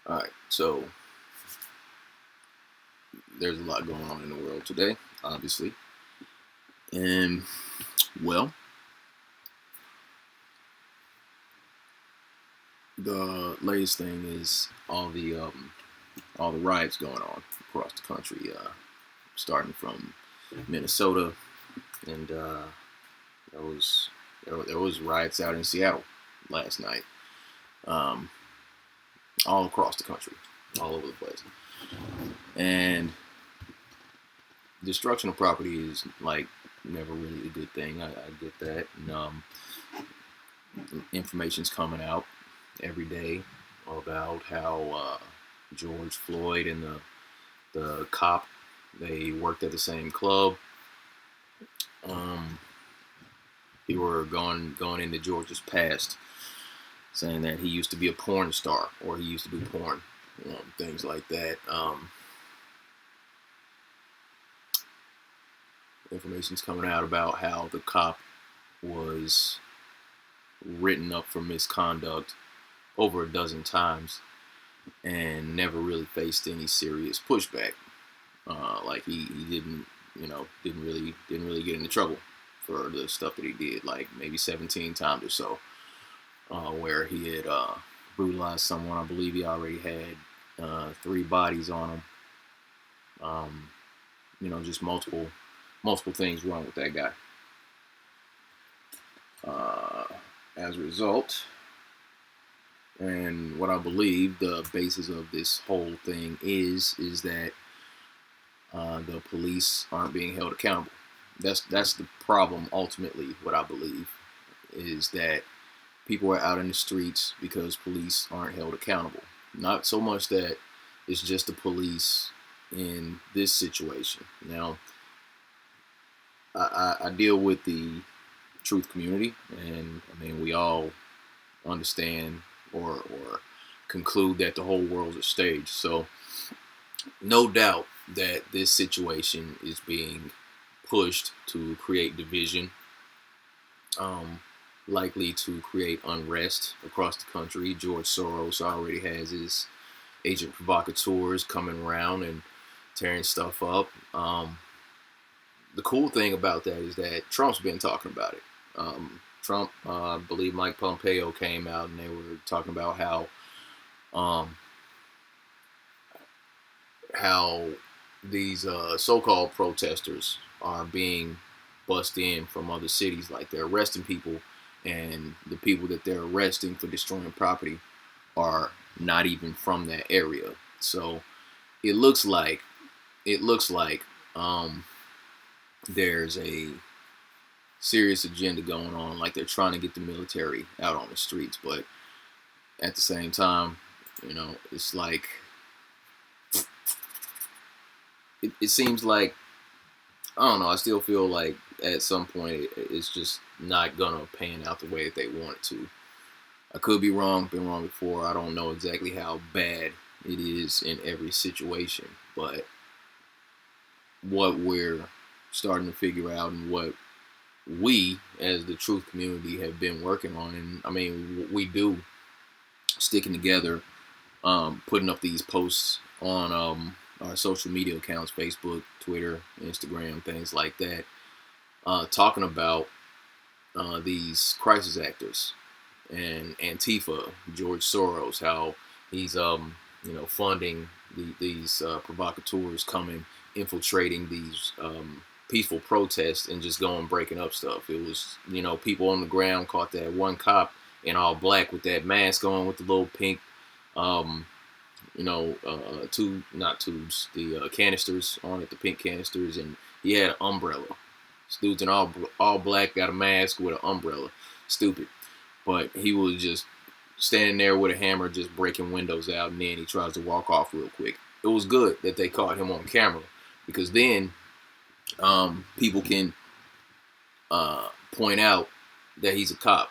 All right, so there's a lot going on in the world today, obviously, and well, the latest thing is all the riots going on across the country, starting from Minnesota, and there was there was riots out in Seattle last night, um, all across the country, all over the place, and destruction of property is like never really a good thing. I get that. And, information's coming out every day about how George Floyd and the cop, they worked at the same club. Um, People were going into George's past, saying that he used to be a porn star or he used to do porn, things like that. Information's coming out about how the cop was written up for misconduct over a dozen times and never really faced any serious pushback. Like he didn't, didn't really get into trouble for the stuff that he did, like maybe 17 times or so, where he had brutalized someone. I believe he already had 3 bodies on him. Just multiple things wrong with that guy. As a result, and what I believe the basis of this whole thing is that the police aren't being held accountable. That's the problem. Ultimately, what I believe is that people are out in the streets because police aren't held accountable. Not so much that it's just the police in this situation. Now, I deal with the truth community, and I mean we all understand or conclude that the whole world's a stage. So no doubt that this situation is being pushed to create division, likely to create unrest across the country. George Soros already has his agent provocateurs coming around and tearing stuff up. The cool thing about that is that Trump's been talking about it. Trump, I believe Mike Pompeo came out and they were talking about um, how these so-called protesters are being bussed in from other cities. Like they're arresting people, and the people that they're arresting for destroying property are not even from that area. So it looks like it looks like there's a serious agenda going on. Like they're trying to get the military out on the streets, but at the same time, it's like it seems like, I don't know. I still feel like at some point it's just not gonna pan out the way that they want it to. I could be wrong. Been wrong before. I don't know exactly how bad it is in every situation, but what we're starting to figure out and what we as the truth community have been working on, and I mean we do, sticking together, putting up these posts on our social media accounts, Facebook, Twitter, Instagram, things like that, talking about these crisis actors and Antifa, George Soros, how he's funding these provocateurs coming, infiltrating these peaceful protests and just going breaking up stuff. It was, people on the ground caught that one cop in all black with that mask on with the little pink not tubes, the canisters on it, the pink canisters, and he had an umbrella. This dude's in all black, got a mask with an umbrella. Stupid. But he was just standing there with a hammer, just breaking windows out, and then he tries to walk off real quick. It was good that they caught him on camera, because then people can point out that he's a cop.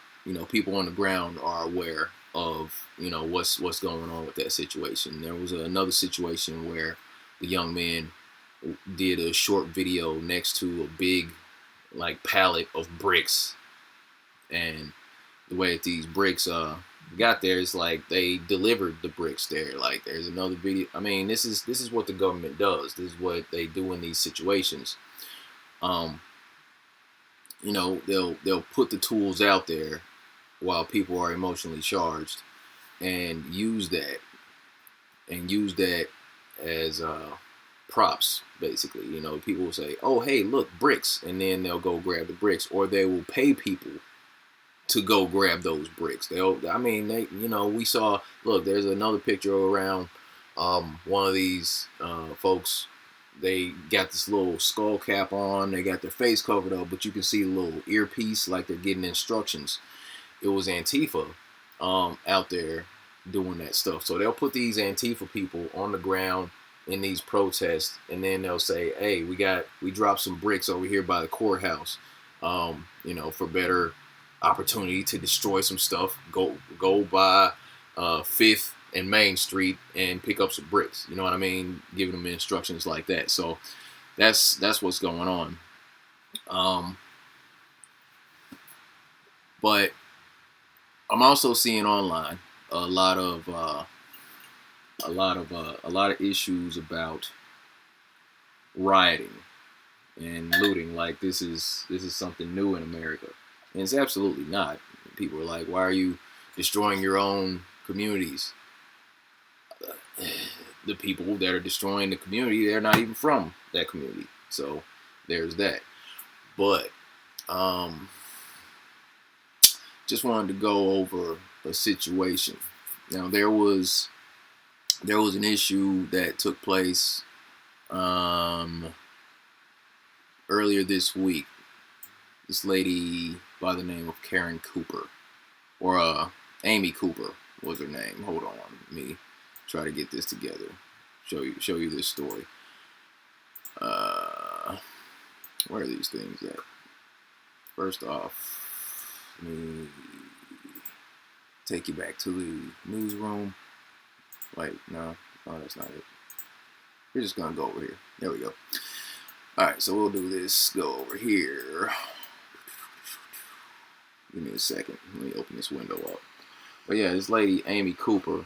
People on the ground are aware of what's going on with that situation. There was another situation where the young man did a short video next to a big pallet of bricks, and the way that these bricks got there, it's like they delivered the bricks there. Like there's another video. I mean, this is what the government does. This is what they do in these situations. You know, they'll put the tools out there while people are emotionally charged, and use that as props, basically. You know, people will say, "Oh, hey, look, bricks," and then they'll go grab the bricks, or they will pay people to go grab those bricks. You know, we saw. Look, there's another picture around. One of these folks, they got this little skull cap on. They got their face covered up, but you can see the little earpiece, like they're getting instructions. It was Antifa out there doing that stuff. So they'll put these Antifa people on the ground in these protests, and then they'll say, "Hey, we dropped some bricks over here by the courthouse, you know, for better opportunity to destroy some stuff. Go by 5th and Main Street and pick up some bricks." You know what I mean? Giving them instructions like that. So that's what's going on. But I'm also seeing online a lot of issues about rioting and looting. Like this is something new in America, and it's absolutely not. People are like, "Why are you destroying your own communities?" The people that are destroying the community, they're not even from that community. So there's that. But just wanted to go over a situation. Now there was an issue that took place earlier this week. This lady by the name of Karen Cooper, or Amy Cooper was her name. Hold on, let me try to get this together. Show you this story. Where are these things at? First off, let me take you back to the newsroom. Wait, no, that's not it. We're just gonna go over here. There we go. Alright, so we'll do this. Go over here. Give me a second. Let me open this window up. But yeah, this lady, Amy Cooper,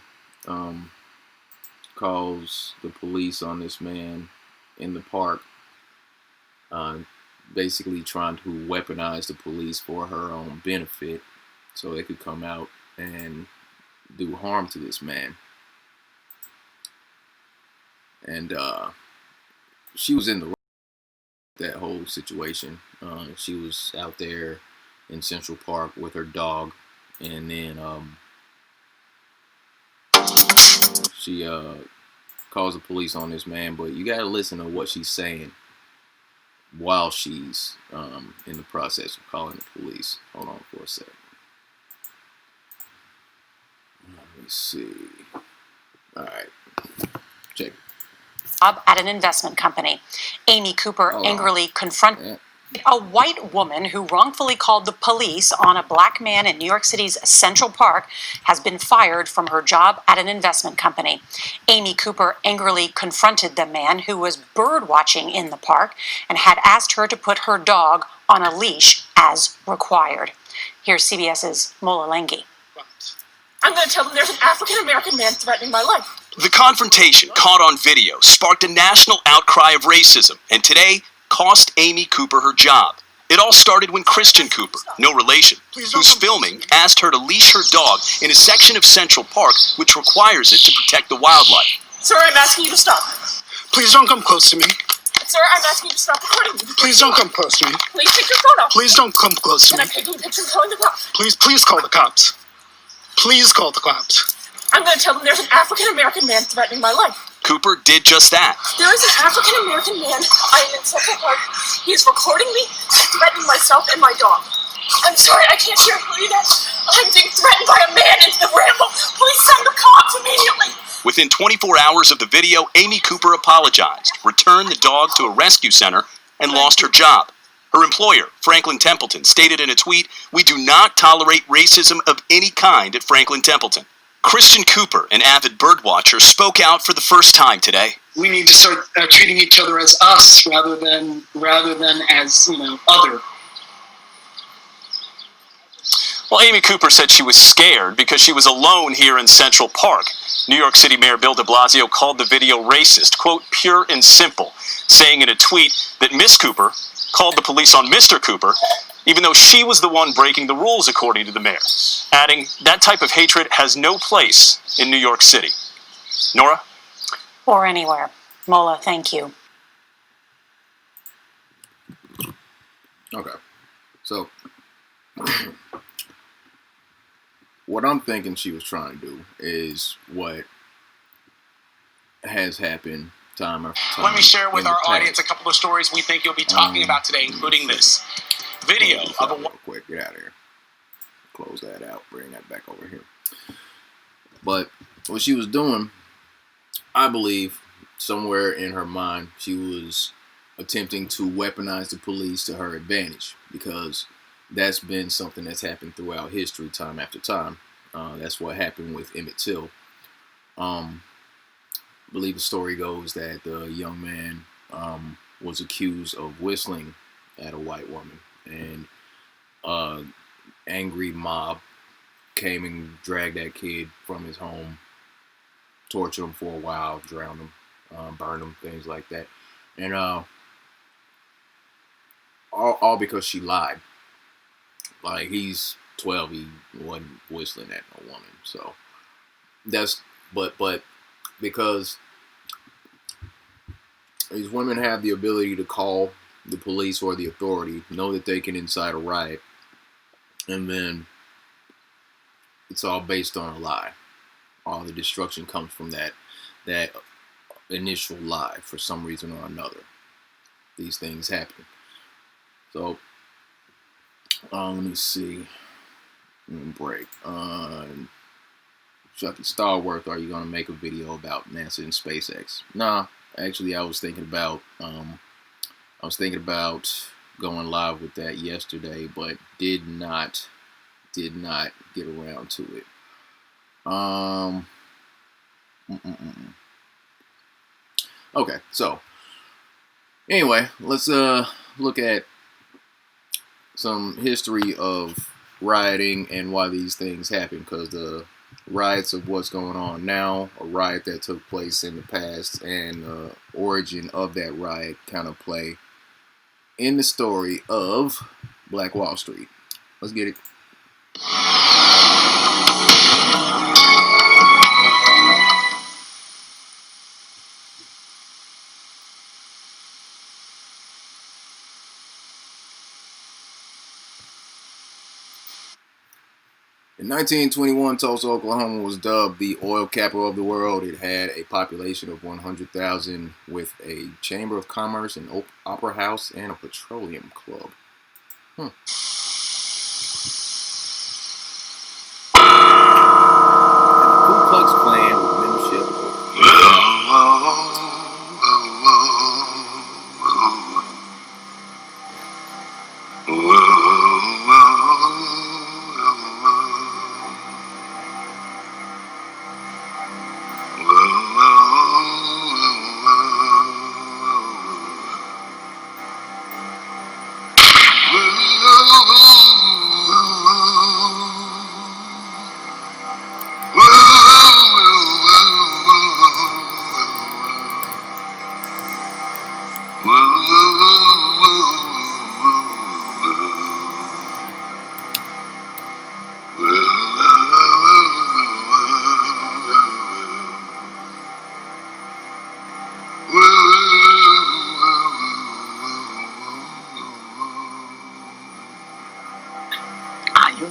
calls the police on this man in the park, basically trying to weaponize the police for her own benefit so they could come out and do harm to this man. And she was in the that whole situation. She was out there in Central Park with her dog, and then she calls the police on this man. But you gotta listen to what she's saying while she's in the process of calling the police. Hold on for a second. Let me see. All right, check it. At an investment company. Amy Cooper angrily confronted a white woman who wrongfully called the police on a black man in New York City's Central Park has been fired from her job at an investment company. Amy Cooper angrily confronted the man who was bird watching in the park and had asked her to put her dog on a leash as required. Here's CBS's Mola Lengi. I'm going to tell them there's an African-American man threatening my life. The confrontation, caught on video, sparked a national outcry of racism, and today cost Amy Cooper her job. It all started when Christian Cooper, no relation, who's filming, asked her to leash her dog in a section of Central Park which requires it to protect the wildlife. Sir, I'm asking you to stop. Please don't come close to me. Sir, I'm asking you to stop recording me. Please don't come close to me. Please take your phone off. Please don't come close to Can me. I take a picture calling the cops? Please call the cops. Please call the cops. I'm going to tell them there's an African-American man threatening my life. Cooper did just that. There is an African-American man. I am in Central Park. He is recording me, threatening myself and my dog. I'm sorry, I can't share with you that. I'm being threatened by a man into the ramble. Please send the cops immediately. Within 24 hours of the video, Amy Cooper apologized, returned the dog to a rescue center, and lost her job. Her employer, Franklin Templeton, stated in a tweet, "We do not tolerate racism of any kind at Franklin Templeton." Christian Cooper, an avid birdwatcher, spoke out for the first time today. We need to start treating each other as us rather than as, other. Well, Amy Cooper said she was scared because she was alone here in Central Park. New York City Mayor Bill de Blasio called the video racist, quote, pure and simple, saying in a tweet that Miss Cooper called the police on Mr. Cooper, even though she was the one breaking the rules, according to the mayor, adding that type of hatred has no place in New York City. Nora? Or anywhere. Mola, thank you. Okay. So, what I'm thinking she was trying to do is what has happened time after time. Let me share with our audience a couple of stories we think you'll be talking about today, including this video of a... Real quick, get out of here. Close that out. Bring that back over here. But what she was doing, I believe, somewhere in her mind, she was attempting to weaponize the police to her advantage, because that's been something that's happened throughout history, time after time. That's what happened with Emmett Till. I believe the story goes that the young man was accused of whistling at a white woman, and angry mob came and dragged that kid from his home, tortured him for a while, drowned him, burned him, things like that, and all because she lied. Like, he's 12, he wasn't whistling at no woman. So that's but because these women have the ability to call the police or the authority, know that they can incite a riot, and then it's all based on a lie. All the destruction comes from that initial lie. For some reason or another, these things happen. So let me see. Break. Chucky Starworth, are you gonna make a video about NASA and SpaceX? Nah, actually, I was thinking about going live with that yesterday, but did not get around to it. Okay, so anyway, let's look at some history of rioting and why these things happen, because the riots of what's going on now, a riot that took place in the past, and the origin of that riot kind of play in the story of Black Wall Street. Let's get it. In 1921, Tulsa, Oklahoma was dubbed the oil capital of the world. It had a population of 100,000 with a chamber of commerce, an opera house, and a petroleum club. The Ku Klux Klan with membership of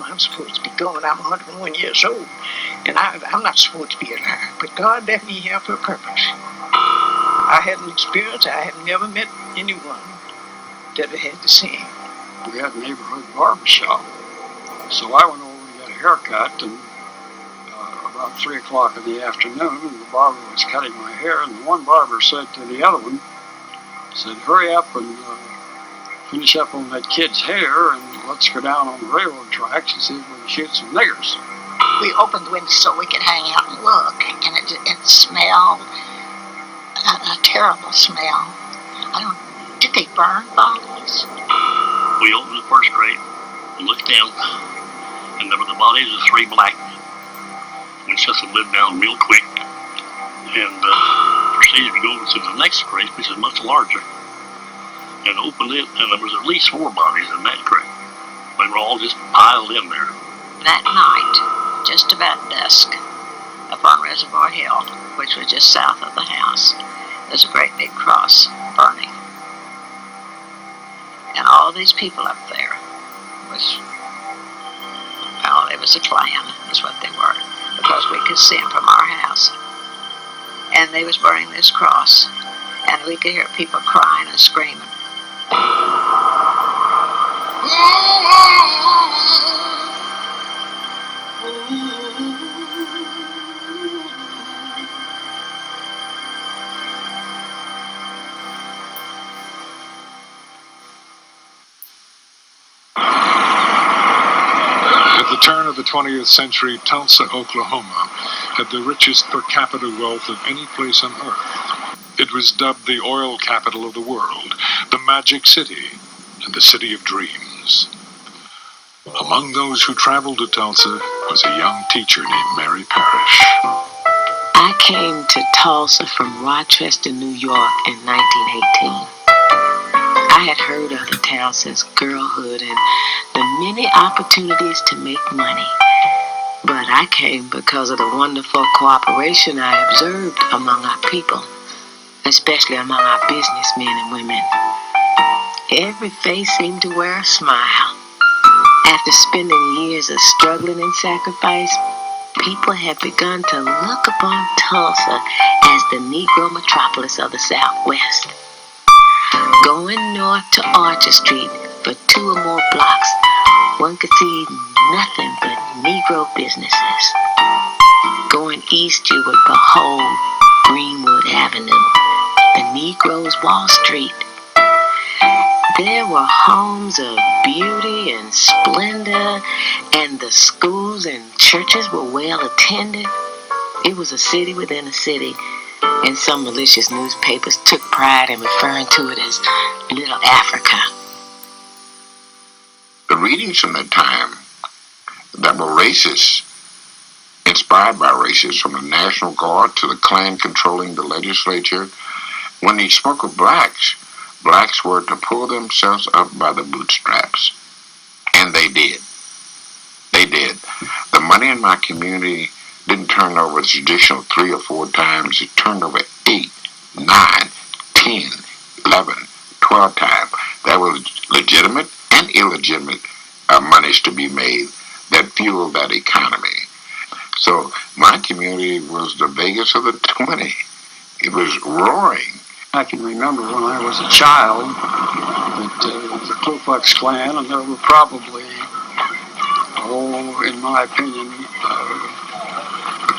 I'm supposed to be gone. I'm 101 years old, and I'm not supposed to be alive. But God left me here for a purpose. I had an experience. I have never met anyone that had the same. We had a neighborhood barber shop, so I went over to get a haircut, and about 3 o'clock in the afternoon, and the barber was cutting my hair, and the one barber said to the other one, said, "Hurry up and finish up on that kid's hair, and let's go down on the railroad tracks and see if we can shoot some niggers." We opened the window so we could hang out and look, and it smelled a terrible smell. Did they burn bottles? We opened the first crate and looked down. and there were the bodies of 3 black men. Winchester lived down real quick and proceeded to go to the next grave, which is much larger, and opened it, and there was at least 4 bodies in that grave. They were all just piled in there. That night, just about dusk, up on Reservoir Hill, which was just south of the house, there's a great big cross burning. And all these people up there was, well, it was a Klan, is what they were, because we could see them from our house. And they was burning this cross, and we could hear people crying and screaming. At the turn of the 20th century, Tulsa, Oklahoma, had the richest per capita wealth of any place on earth. It was dubbed the oil capital of the world, the Magic City, and the City of Dreams. Among those who traveled to Tulsa was a young teacher named Mary Parrish. I came to Tulsa from Rochester, New York in 1918. I had heard of the town since girlhood and the many opportunities to make money. But I came because of the wonderful cooperation I observed among our people, especially among our businessmen and women. Every face seemed to wear a smile. After spending years of struggling and sacrifice, people had begun to look upon Tulsa as the Negro metropolis of the Southwest. Going north to Archer Street for 2 or more blocks, one could see nothing but Negro businesses. Going east, you would behold Greenwood Avenue, the Negro's Wall Street. There were homes of beauty and splendor, and the schools and churches were well attended. It was a city within a city, and some malicious newspapers took pride in referring to it as Little Africa. The readings from that time that were racist, inspired by racists, from the National Guard to the Klan controlling the legislature, when they spoke of blacks were to pull themselves up by the bootstraps. And they did. They did. The money in my community didn't turn over the traditional 3 or 4 times. It turned over 8, 9, 10, 11, 12 times. There was legitimate and illegitimate monies to be made that fueled that economy. So my community was the Vegas of the 20. It was roaring. I can remember when I was a child that the Ku Klux Klan, and there were probably, in my opinion, a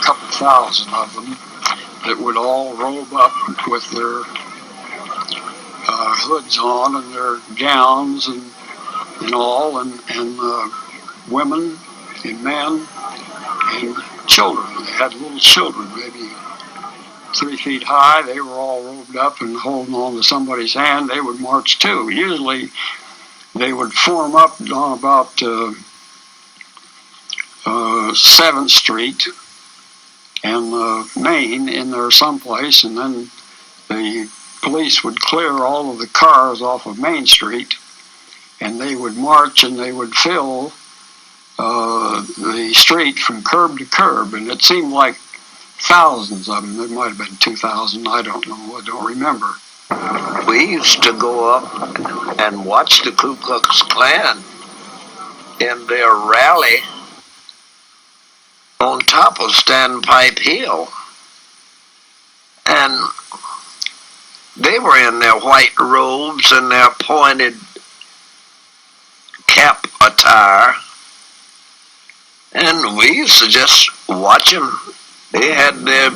couple thousand of them that would all robe up with their hoods on and their gowns and all, and women and men and children. They had little children, maybe 3 feet high. They were all robed up and holding on to somebody's hand. They would march too. Usually they would form up on about 7th Street and Main in there someplace, and then the police would clear all of the cars off of Main Street, and they would march and they would fill the street from curb to curb, and it seemed like thousands of them. There might have been 2,000. I don't know. I don't remember. We used to go up and watch the Ku Klux Klan in their rally on top of Standpipe Hill. And they were in their white robes and their pointed cap attire. And we used to just watch them. They had their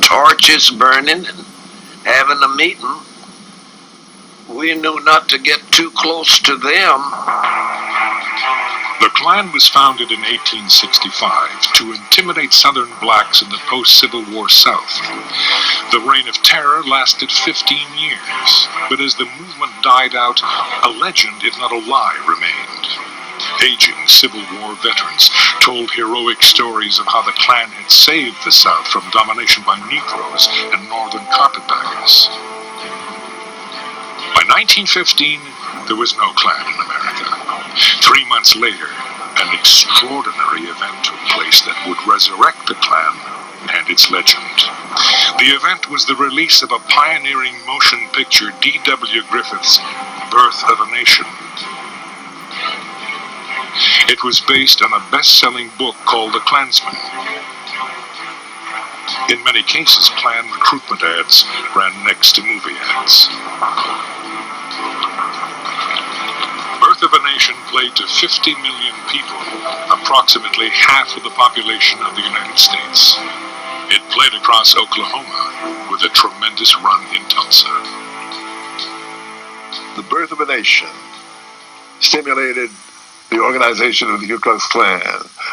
torches burning and having a meeting. We knew not to get too close to them. The Klan was founded in 1865 to intimidate Southern blacks in the post-Civil War South. The reign of terror lasted 15 years, but as the movement died out, a legend, if not a lie, remained. Aging Civil War veterans told heroic stories of how the Klan had saved the South from domination by Negroes and Northern carpetbaggers. By 1915, there was no Klan in America. 3 months later, an extraordinary event took place that would resurrect the Klan and its legend. The event was the release of a pioneering motion picture, D.W. Griffith's Birth of a Nation. It was based on a best-selling book called The Klansman. In many cases, Klan recruitment ads ran next to movie ads. Birth of a Nation played to 50 million people, approximately half of the population of the United States. It played across Oklahoma with a tremendous run in Tulsa. The Birth of a Nation stimulated the organization of the Ku Klux Klan,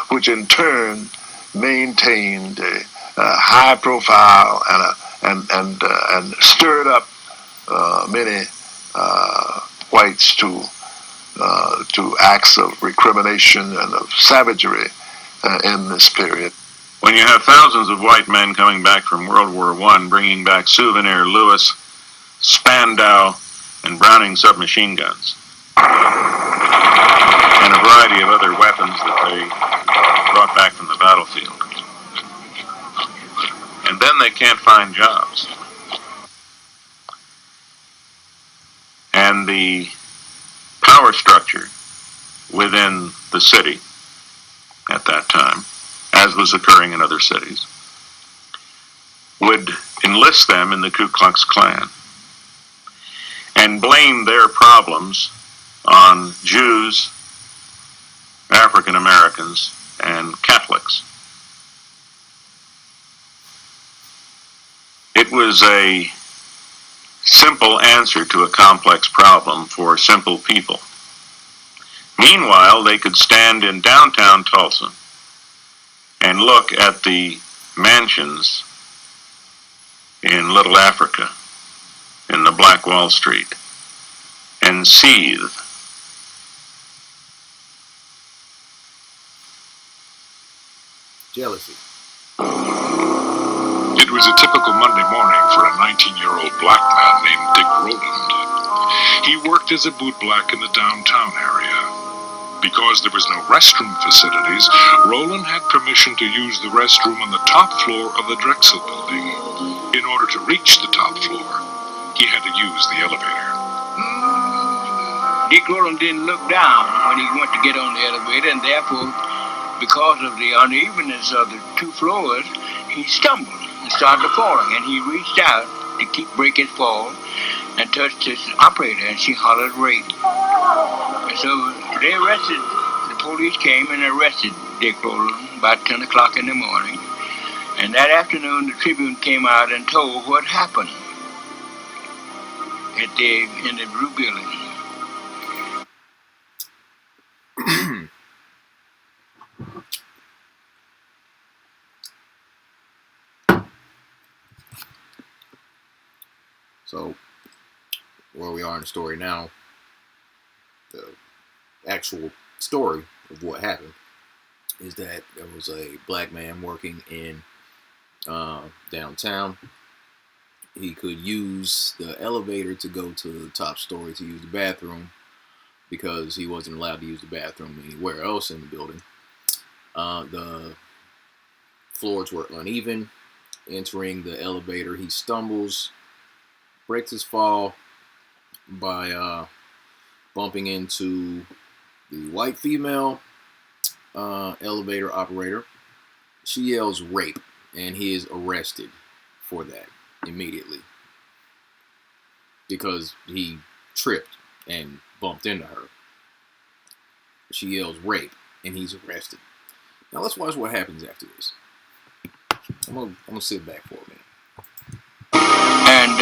which in turn maintained a high profile and stirred up many whites to acts of recrimination and of savagery in this period. When you have thousands of white men coming back from World War I, bringing back Souvenir Lewis, Spandau, and Browning submachine guns, and a variety of other weapons that they brought back from the battlefield. And then they can't find jobs. And the power structure within the city at that time, as was occurring in other cities, would enlist them in the Ku Klux Klan and blame their problems on Jews, African Americans, and Catholics. It was a simple answer to a complex problem for simple people. Meanwhile, they could stand in downtown Tulsa and look at the mansions in Little Africa, in the Black Wallstreet, and seethe. Jealousy. It was a typical Monday morning for a 19-year-old black man named Dick Rowland. He worked as a bootblack in the downtown area. Because there was no restroom facilities, Rowland had permission to use the restroom on the top floor of the Drexel building. In order to reach the top floor, he had to use the elevator. Dick Rowland didn't look down when he went to get on the elevator, and therefore, because of the unevenness of the two floors, he stumbled and started falling, and he reached out to keep break his fall and touched his operator, and she hollered rape. And so they arrested, the police came and arrested Dick Rowland about 10 o'clock in the morning. And that afternoon, the Tribune came out and told what happened in the Blue Building. So, where we are in the story now, the actual story of what happened is that there was a black man working in downtown. He could use the elevator to go to the top story to use the bathroom because he wasn't allowed to use the bathroom anywhere else in the building. The floors were uneven. Entering the elevator, he stumbles, breaks his fall by bumping into the white female elevator operator. She yells rape, and he is arrested for that immediately because he tripped and bumped into her. She yells rape, and he's arrested. Now let's watch what happens after this. I'm gonna sit back for a minute. And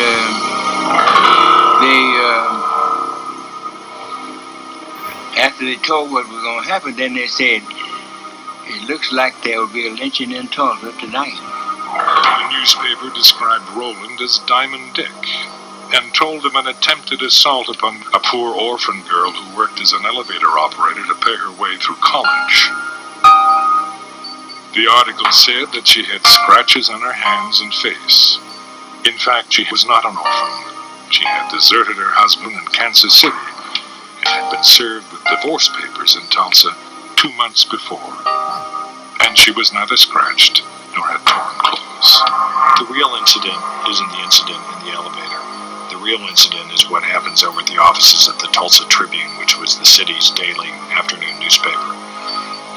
after they told what was going to happen, then they said, it looks like there will be a lynching in Tulsa tonight. The newspaper described Rowland as Diamond Dick. and told him an attempted assault upon a poor orphan girl who worked as an elevator operator to pay her way through college. The article said that she had scratches on her hands and face. In fact, she was not an orphan. She had deserted her husband in Kansas City and had been served with divorce papers in Tulsa 2 months before. And she was neither scratched nor had torn clothes. The real incident isn't the incident in the elevator. The real incident is what happens over at the offices of the Tulsa Tribune, which was the city's daily afternoon newspaper.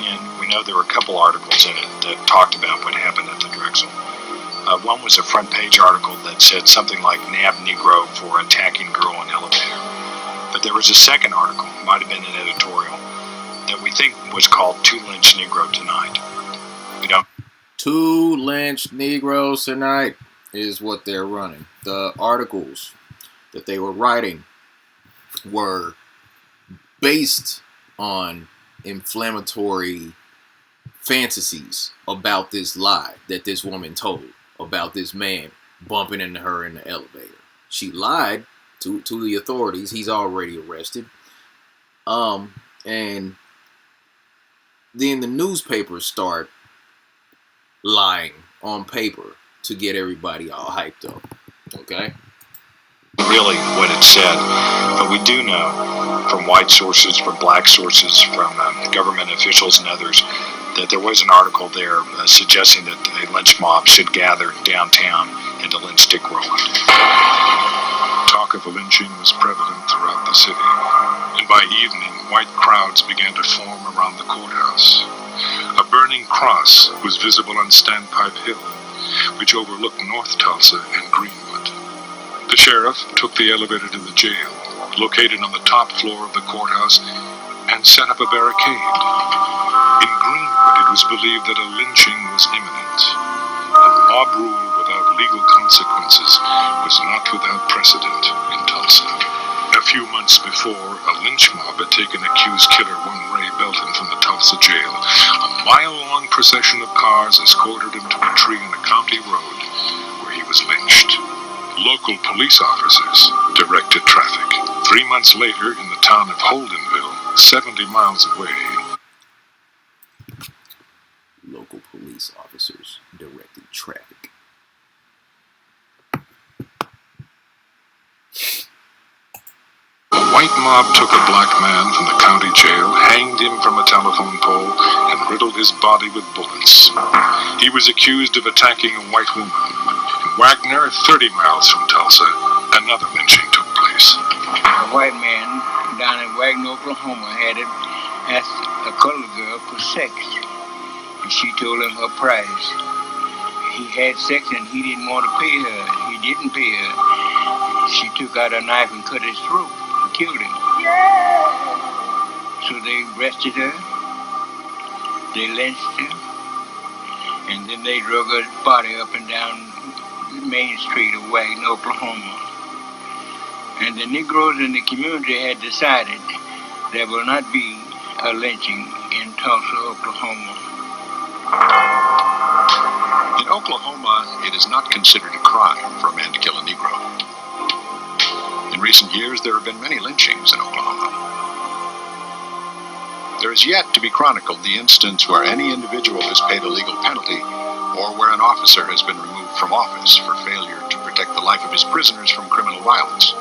And we know there were a couple articles in it that talked about what happened at the Drexel. One was a front page article that said something like "Nab Negro for attacking girl in elevator." But there was a second article, might have been an editorial, that we think was called "Two Lynched Negro Tonight." We don't. 2 lynched Negroes tonight is what they're running. The articles that they were writing were based on inflammatory fantasies about this lie that this woman told about this man bumping into her in the elevator. She lied to the authorities. He's already arrested. And then the newspapers start lying on paper to get everybody all hyped up. Okay? Really what it said, but we do know from white sources, from black sources, from government officials and others, that there was an article there suggesting that a lynch mob should gather downtown and to lynch Dick Rowland. Talk of a lynching was prevalent throughout the city, and by evening, white crowds began to form around the courthouse. A burning cross was visible on Standpipe Hill, which overlooked North Tulsa and Greenwood. The sheriff took the elevator to the jail, located on the top floor of the courthouse, and set up a barricade. In Greenwood, it was believed that a lynching was imminent. A mob rule without legal consequences was not without precedent in Tulsa. A few months before, a lynch mob had taken accused killer one Ray Belton from the Tulsa jail. A mile-long procession of cars escorted him to a tree on a county road where he was lynched. Local police officers directed traffic. 3 months later, in the town of Holdenville, 70 miles away, local police officers directed traffic. A white mob took a black man from the county jail, hanged him from a telephone pole, and riddled his body with bullets. He was accused of attacking a white woman. In Wagner, 30 miles from Tulsa, another lynching took place. A white man down in Wagner, Oklahoma, had asked a colored girl for sex, and she told him her price. He had sex and he didn't want to pay her. He didn't pay her. She took out a knife and cut his throat and killed him. So they arrested her, they lynched her, and then they drug her body up and down Main Street of Wagner, Oklahoma. And the Negroes in the community had decided there will not be a lynching in Tulsa, Oklahoma. In Oklahoma, it is not considered a crime for a man to kill a Negro. In recent years, there have been many lynchings in Oklahoma. There is yet to be chronicled the instance where any individual has paid a legal penalty or where an officer has been removed from office for failure to protect the life of his prisoners from criminal violence.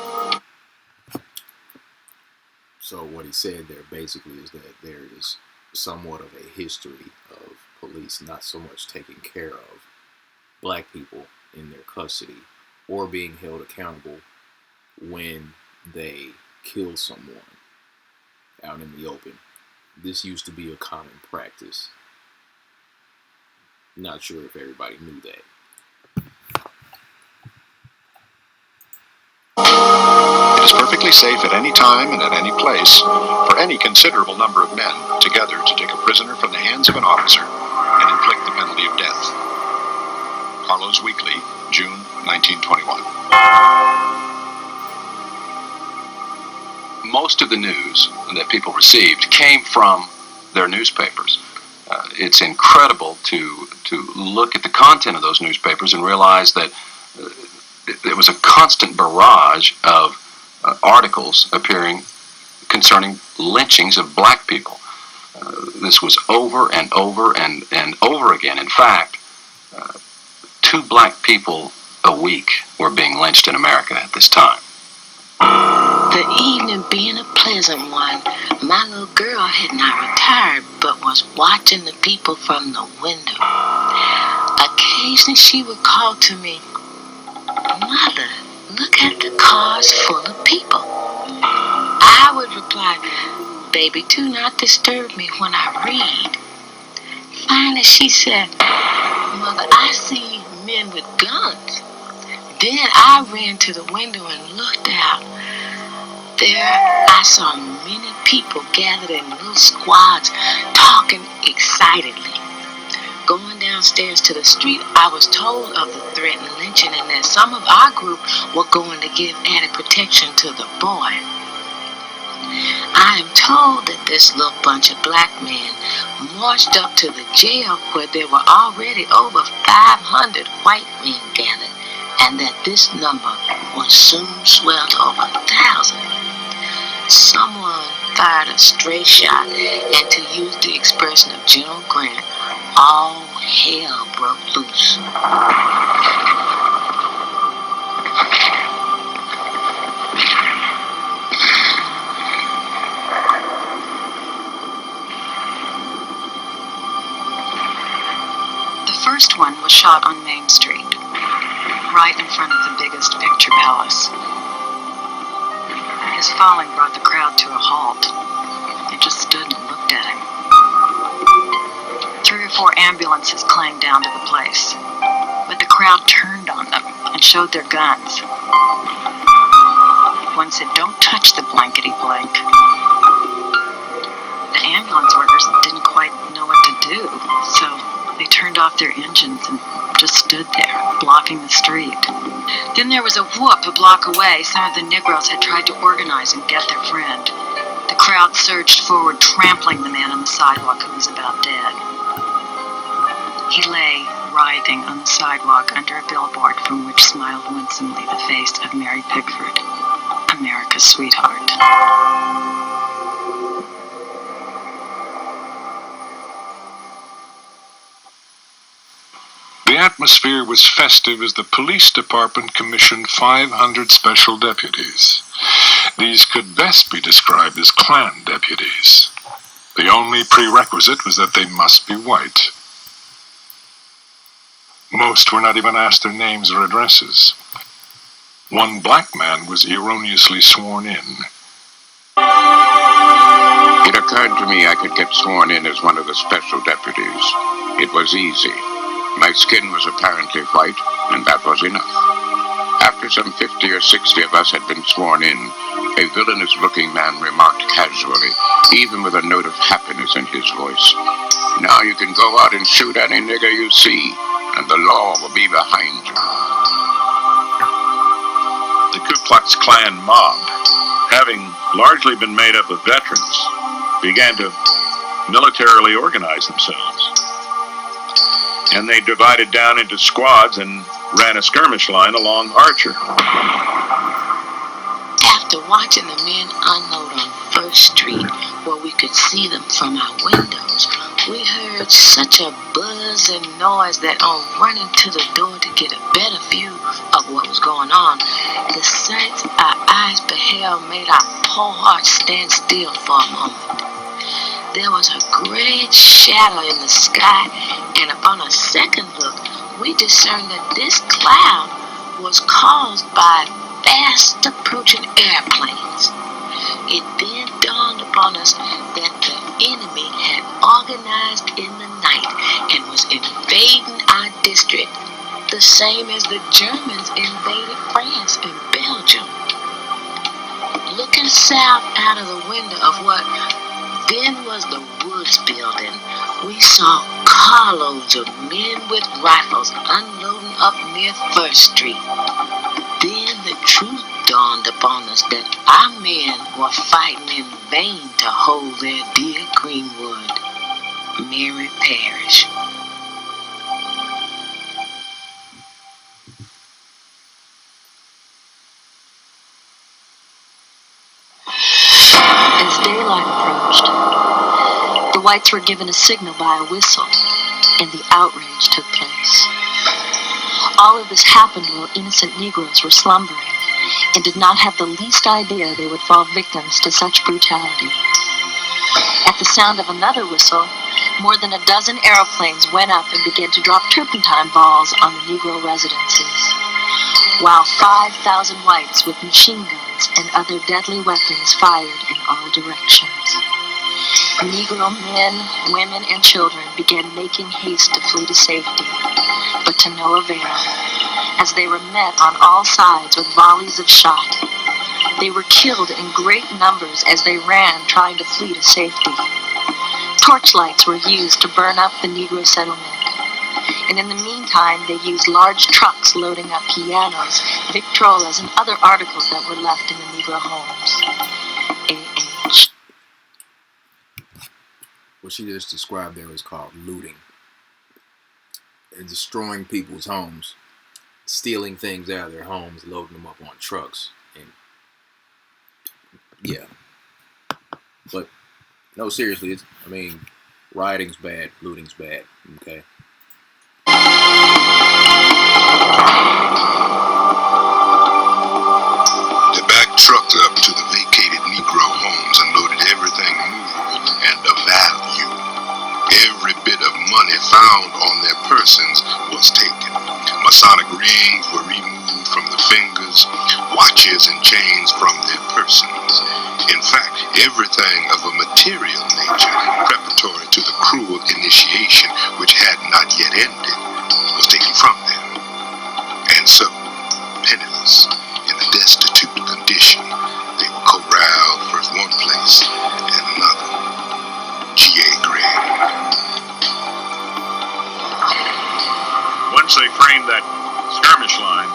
So what he said there basically is that there is somewhat of a history of police not so much taking care of black people in their custody or being held accountable when they kill someone out in the open. This used to be a common practice. Not sure if everybody knew that. It is perfectly safe at any time and at any place for any considerable number of men together to take a prisoner from the hands of an officer and inflict the penalty of death. Carlos Weekly, June 1921. Most of the news that people received came from their newspapers. It's incredible to look at the content of those newspapers and realize that there was a constant barrage of articles appearing concerning lynchings of black people. This was over and over and over again. In fact, 2 black people a week were being lynched in America at this time. The evening being a pleasant one, my little girl had not retired but was watching the people from the window. Occasionally she would call to me, "Mother, look at the cars full of people." I would reply, "Baby, do not disturb me when I read." Finally she said, "Mother, I see men with guns." Then I ran to the window and looked out. There I saw many people gathered in little squads talking excitedly. Going downstairs to the street, I was told of the threatened lynching and that some of our group were going to give added protection to the boy. I am told that this little bunch of black men marched up to the jail where there were already over 500 white men gathered, and that this number will soon swell to over 1,000. Someone fired a stray shot, and to use the expression of General Grant, all hell broke loose. The first one was shot on Main Street, right in front of the biggest picture palace. His falling brought the crowd to a halt. They just stood and looked at him. 3 or 4 ambulances clanged down to the place, but the crowd turned on them and showed their guns. One said, "Don't touch the blankety blank." The ambulance workers didn't quite know what to do, so they turned off their engines and just stood there, blocking the street. Then there was a whoop a block away. Some of the Negroes had tried to organize and get their friend. The crowd surged forward, trampling the man on the sidewalk who was about dead. He lay, writhing on the sidewalk under a billboard from which smiled winsomely the face of Mary Pickford, America's sweetheart. The atmosphere was festive as the police department commissioned 500 special deputies. These could best be described as Klan deputies. The only prerequisite was that they must be white. Most were not even asked their names or addresses. One black man was erroneously sworn in. It occurred to me I could get sworn in as one of the special deputies. It was easy. My skin was apparently white, and that was enough. After some 50 or 60 of us had been sworn in, a villainous-looking man remarked casually, even with a note of happiness in his voice, "Now you can go out and shoot any nigger you see, and the law will be behind you." The Ku Klux Klan mob, having largely been made up of veterans, began to militarily organize themselves. And they divided down into squads and ran a skirmish line along Archer. After watching the men unload on First Street, where we could see them from our windows, we heard such a buzz and noise that on running to the door to get a better view of what was going on, the sights our eyes beheld made our poor hearts stand still for a moment. There was a great shadow in the sky, and upon a second look, we discerned that this cloud was caused by fast approaching airplanes. It then dawned upon us that the enemy had organized in the night and was invading our district, the same as the Germans invaded France and Belgium. Looking south out of the window of what then was the Woods building, we saw carloads of men with rifles unloading up near First Street. Then the truth dawned upon us that our men were fighting in vain to hold their dear Greenwood, Mary Parish. The whites were given a signal by a whistle, and the outrage took place. All of this happened while innocent Negroes were slumbering and did not have the least idea they would fall victims to such brutality. At the sound of another whistle, more than a dozen aeroplanes went up and began to drop turpentine balls on the Negro residences, while 5,000 whites with machine guns and other deadly weapons fired in all directions. Negro men, women, and children began making haste to flee to safety, but to no avail, as they were met on all sides with volleys of shot. They were killed in great numbers as they ran trying to flee to safety. Torchlights were used to burn up the Negro settlement, and in the meantime they used large trucks loading up pianos, victrolas, and other articles that were left in the Negro homes. A.H. What she just described there is called looting. And destroying people's homes, stealing things out of their homes, loading them up on trucks. And yeah. But no, seriously, rioting's bad, looting's bad, okay? They backed trucks up to the vacated Negro homes and loaded everything movable and of value. Every bit of money found on their persons was taken. Masonic rings were removed from the fingers, watches and chains from their persons. In fact, everything of a material nature, preparatory to the cruel initiation which had not yet ended, was taken from them. And so, penniless, in a destitute condition, they were corralled first one place and another. G.A. Greg. Once they framed that skirmish line,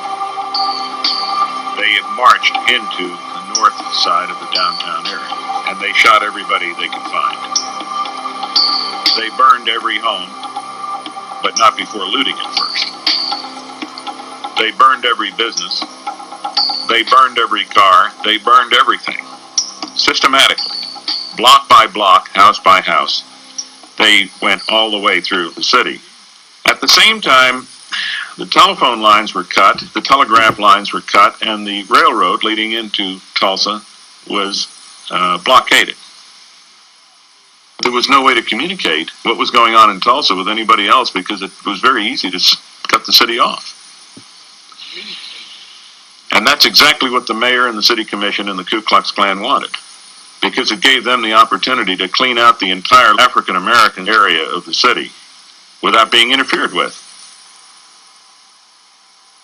they had marched into the north side of the downtown area, and they shot everybody they could find. They burned every home, but not before looting it first. They burned every business. They burned every car. They burned everything, systematically, block by block, house by house. They went all the way through the city. At the same time, the telephone lines were cut, the telegraph lines were cut, and the railroad leading into Tulsa was blockaded. There was no way to communicate what was going on in Tulsa with anybody else because it was very easy to cut the city off. And that's exactly what the mayor and the city commission and the Ku Klux Klan wanted, because it gave them the opportunity to clean out the entire African-American area of the city without being interfered with.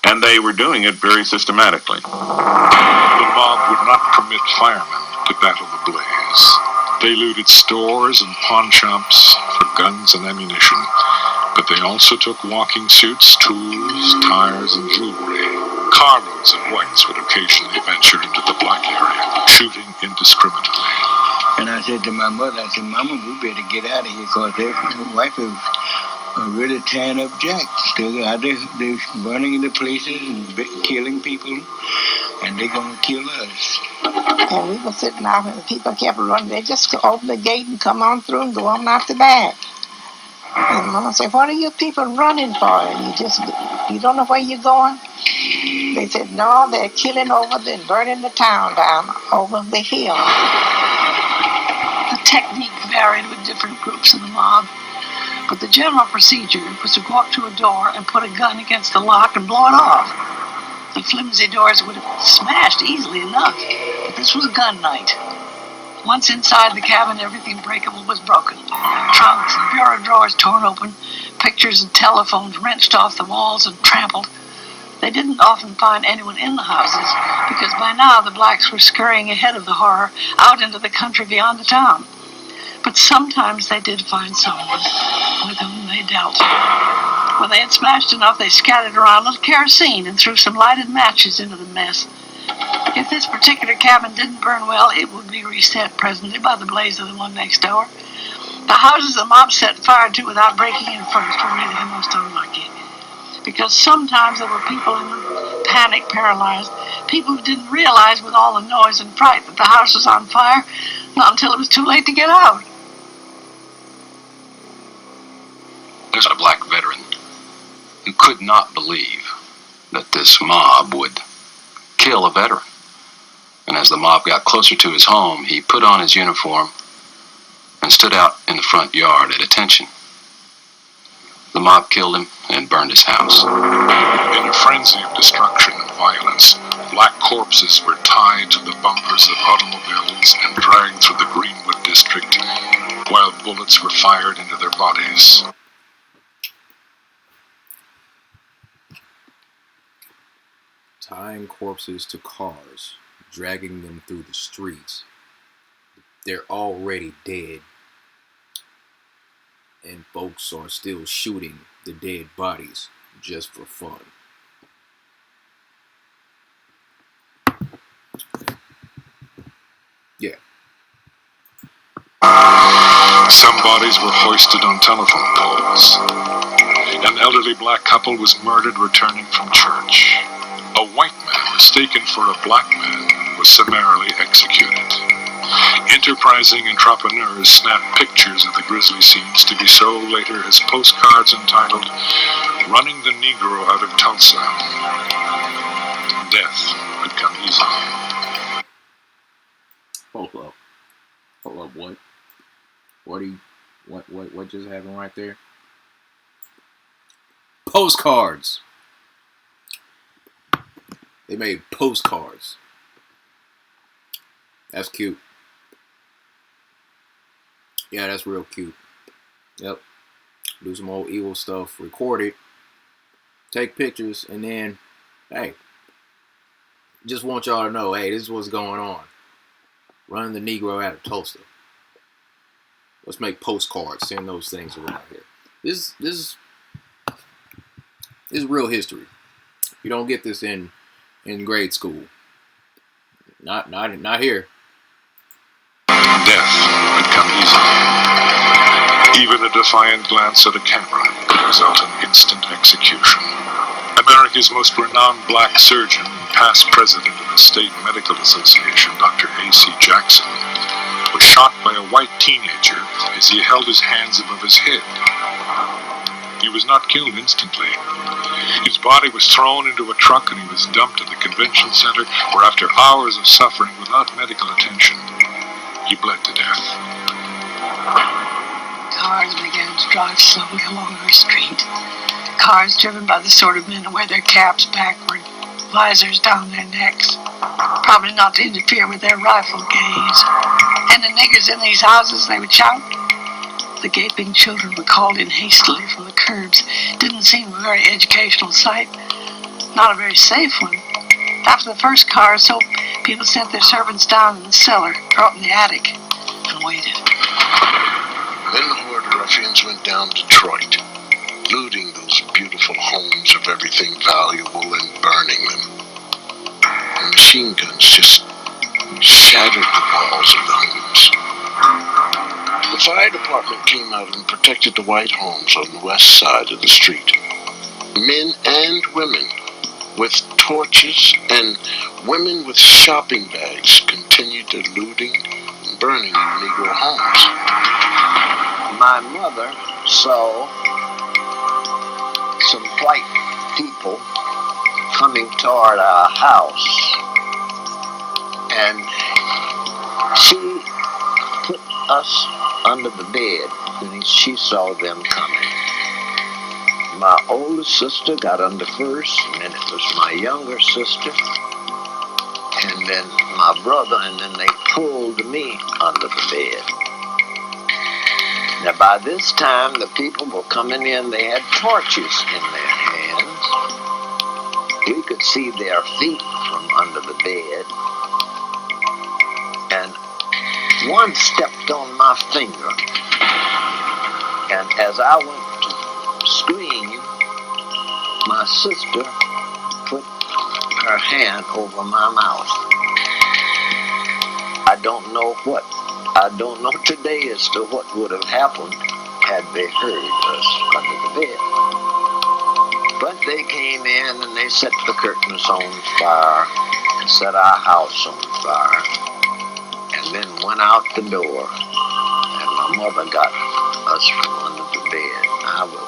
And they were doing it very systematically. The mob would not permit firemen to battle the blaze. They looted stores and pawn shops for guns and ammunition, but they also took walking suits, tools, tires, and jewelry. Carloads of whites would occasionally venture into the black area, shooting indiscriminately. And I said to my mother, I said, Mama, we better get out of here because the white people are really tearing up Jack. They're out there, they're burning into places and killing people, and they're going to kill us. And we were sitting out and the people kept running. They just open the gate and come on through and go on out the back. And Mama said, what are you people running for? And you don't know where you're going? They said, no, they're killing over there and burning the town down over the hill. The technique varied with different groups in the mob, but the general procedure was to go up to a door and put a gun against the lock and blow it off. The flimsy doors would have smashed easily enough, but this was a gun night. Once inside the cabin, everything breakable was broken. Trunks and bureau drawers torn open, pictures and telephones wrenched off the walls and trampled. They didn't often find anyone in the houses, because by now the blacks were scurrying ahead of the horror out into the country beyond the town. But sometimes they did find someone with whom they dealt. When they had smashed enough, they scattered around a little kerosene and threw some lighted matches into the mess. If this particular cabin didn't burn well, it would be reset presently by the blaze of the one next door. The houses the mob set fire to without breaking in first were really the most unlucky, because sometimes there were people in a panic, paralyzed, people who didn't realize with all the noise and fright that the house was on fire, not until it was too late to get out. There's a black veteran who could not believe that this mob would kill a veteran. And as the mob got closer to his home, he put on his uniform and stood out in the front yard at attention. The mob killed him and burned his house. In a frenzy of destruction and violence, black corpses were tied to the bumpers of automobiles and dragged through the Greenwood district, while bullets were fired into their bodies. Tying corpses to cars, dragging them through the streets. They're already dead, and folks are still shooting the dead bodies just for fun. Yeah. Some bodies were hoisted on telephone poles. An elderly black couple was murdered returning from church. A white man mistaken for a black man was summarily executed. Enterprising entrepreneurs snapped pictures of the grisly scenes to be sold later as postcards entitled, "Running the Negro Out of Tulsa." Death would come easy. Hold up, what? What just happened right there? Postcards. They made postcards. That's cute. Yeah, that's real cute. Yep. Do some old evil stuff, record it, take pictures, and then, hey, just want y'all to know, hey, this is what's going on. Running the Negro out of Tulsa. Let's make postcards, send those things around here. This is real history. You don't get this in grade school. Not here. Death would come easy. Even a defiant glance at a camera could result in instant execution. America's most renowned black surgeon, past president of the State Medical Association, Dr. A.C. Jackson, was shot by a white teenager as he held his hands above his head. He was not killed instantly. His body was thrown into a truck and he was dumped at the convention center, where after hours of suffering without medical attention, he bled to death. Cars began to drive slowly along our street. Cars driven by the sort of men who wear their caps backward, visors down their necks, probably not to interfere with their rifle gaze. And the niggers in these houses, they would shout. The gaping children were called in hastily from the curbs. Didn't seem a very educational sight. Not a very safe one. After the first car, so people sent their servants down in the cellar, or up in the attic, and waited. Then the horde of ruffians went down Detroit, looting those beautiful homes of everything valuable and burning them. And machine guns just shattered the walls of the homes. The fire department came out and protected the white homes on the west side of the street. Men and women with torches and women with shopping bags continued their looting and burning of Negro homes. My mother saw some white people coming toward our house, and she put us under the bed when she saw them coming. My older sister got under first, and then it was my younger sister, and then my brother, and then they pulled me under the bed. Now by this time, the people were coming in, they had torches in their hands. We could see their feet from under the bed, and one stepped on my finger, and as I went to scream, my sister put her hand over my mouth. I don't know today as to what would have happened had they heard us under the bed. But they came in and they set the curtains on fire and set our house on fire, and then went out the door, and my mother got us from under the bed. I will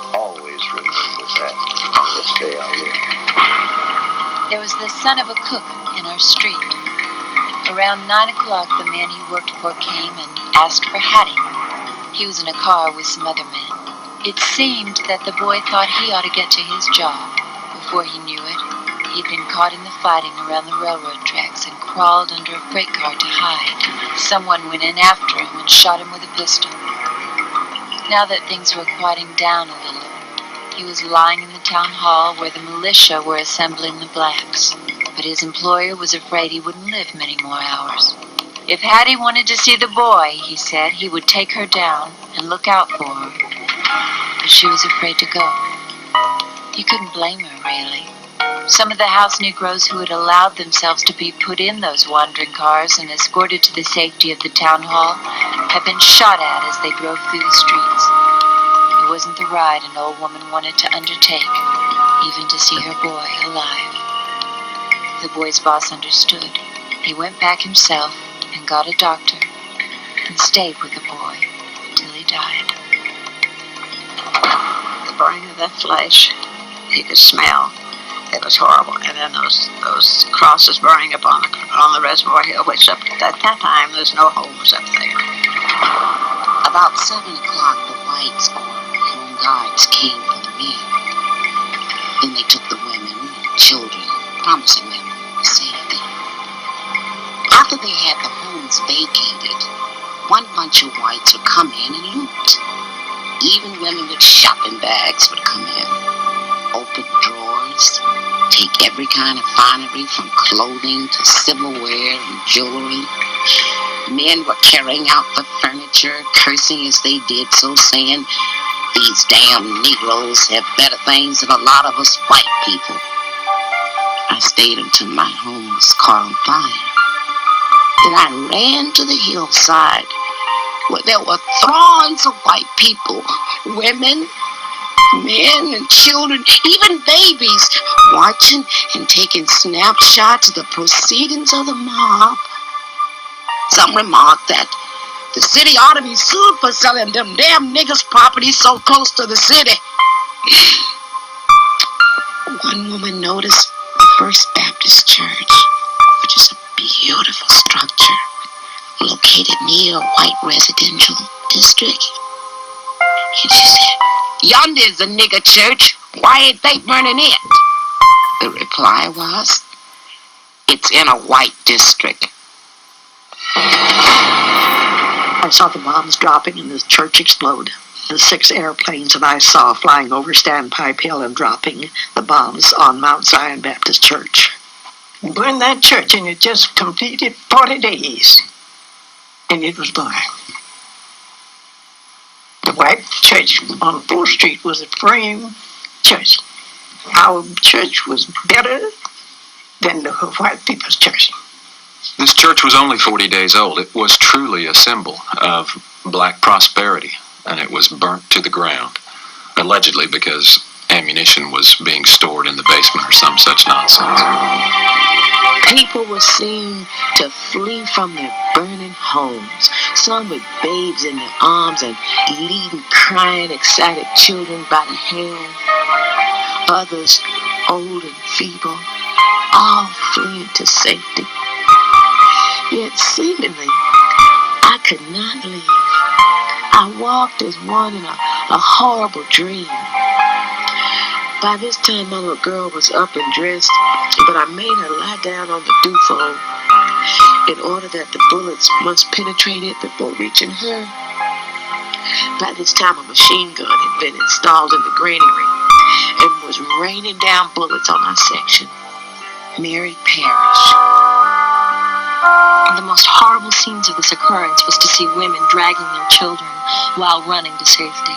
the son of a cook in our street. Around 9 o'clock, the man he worked for came and asked for Hattie. He was in a car with some other men. It seemed that the boy thought he ought to get to his job. Before he knew it, he'd been caught in the fighting around the railroad tracks and crawled under a freight car to hide. Someone went in after him and shot him with a pistol. Now that things were quieting down a little, he was lying in the town hall where the militia were assembling the blacks. But his employer was afraid he wouldn't live many more hours. If Hattie wanted to see the boy, he said, he would take her down and look out for her. But she was afraid to go. You couldn't blame her, really. Some of the house Negroes who had allowed themselves to be put in those wandering cars and escorted to the safety of the town hall had been shot at as they drove through the streets. It wasn't the ride an old woman wanted to undertake, even to see her boy alive. The boy's boss understood. He went back himself and got a doctor and stayed with the boy until he died. The burning of that flesh, you could smell. It was horrible. And then those crosses burning up on the reservoir hill, which at that time there's no homes up there. About 7 o'clock, the whites or home guards came for the men. Then they took the women and children, promising them safety. After they had the homes vacated, one bunch of whites would come in and loot. Even women with shopping bags would come in, open drawers, take every kind of finery from clothing to silverware and jewelry. Men were carrying out the furniture, cursing as they did so, saying, "These damn Negroes have better things than a lot of us white people." I stayed until my home was caught on fire. Then I ran to the hillside where there were throngs of white people, women, men and children, even babies, watching and taking snapshots of the proceedings of the mob. Some remarked that the city ought to be sued for selling them damn niggers' property so close to the city. One woman noticed the First Baptist Church, which is a beautiful structure located near a white residential district. And she said, "Yonder is a nigger church. Why ain't they burning it?" The reply was, "It's in a white district." I saw the bombs dropping and the church explode. The 6 airplanes that I saw flying over Standpipe Hill and dropping the bombs on Mount Zion Baptist Church. Burned that church and it just completed 40 days. And it was burned. The white church on Wallstreet was a frame church. Our church was better than the white people's church. This church was only 40 days old. It was truly a symbol of black prosperity, and it was burnt to the ground, allegedly because ammunition was being stored in the basement or some such nonsense. People were seen to flee from their burning homes, some with babes in their arms and leading crying, excited children by the hand. Others, old and feeble, all fleeing to safety. Yet seemingly, I could not leave. I walked as one in a horrible dream. By this time, my little girl was up and dressed, but I made her lie down on the dew in order that the bullets must penetrate it before reaching her. By this time, a machine gun had been installed in the granary and was raining down bullets on our section. Mary perished. The most horrible scenes of this occurrence was to see women dragging their children while running to safety,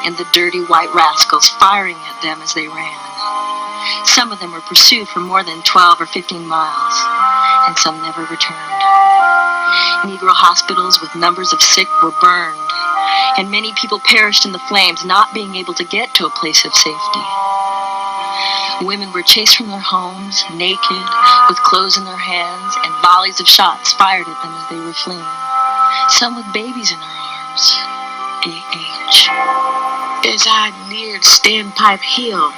and the dirty white rascals firing at them as they ran. Some of them were pursued for more than 12 or 15 miles, and some never returned. Negro hospitals with numbers of sick were burned, and many people perished in the flames, not being able to get to a place of safety. Women were chased from their homes, naked, with clothes in their hands, and volleys of shots fired at them as they were fleeing. Some with babies in their arms. A.H. As I neared Standpipe Hill,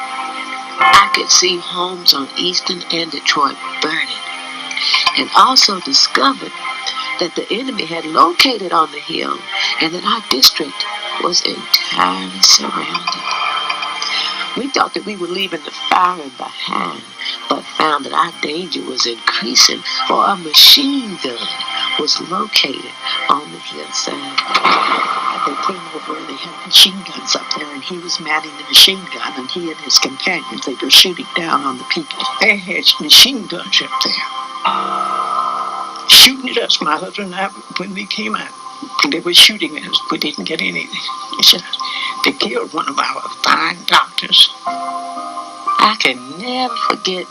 I could see homes on Eastern and Detroit burning, and also discovered that the enemy had located on the hill and that our district was entirely surrounded. We thought that we were leaving the firing behind, but found that our danger was increasing, for a machine gun was located on the hillside. They came over and they had machine guns up there, and he was manning the machine gun, and he and his companions, they were shooting down on the people. They had machine guns up there, shooting at us, my husband and I, when we came out. They were shooting at us. We didn't get anything. They killed one of our fine doctors. I can never forget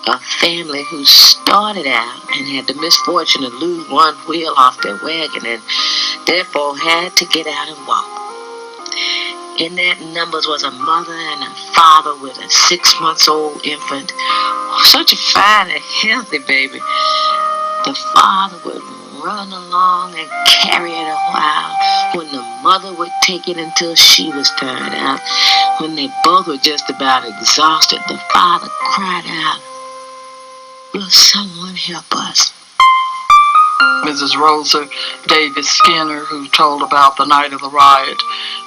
a family who started out and had the misfortune to lose one wheel off their wagon and therefore had to get out and walk. In that numbers was a mother and a father with a 6-month-old infant. Such a fine and healthy baby. The father would run along and carry it a while, when the mother would take it until she was tired out. When they both were just about exhausted, the father cried out, "Will someone help us?" Mrs. Rosa Davis Skinner, who told about the night of the riot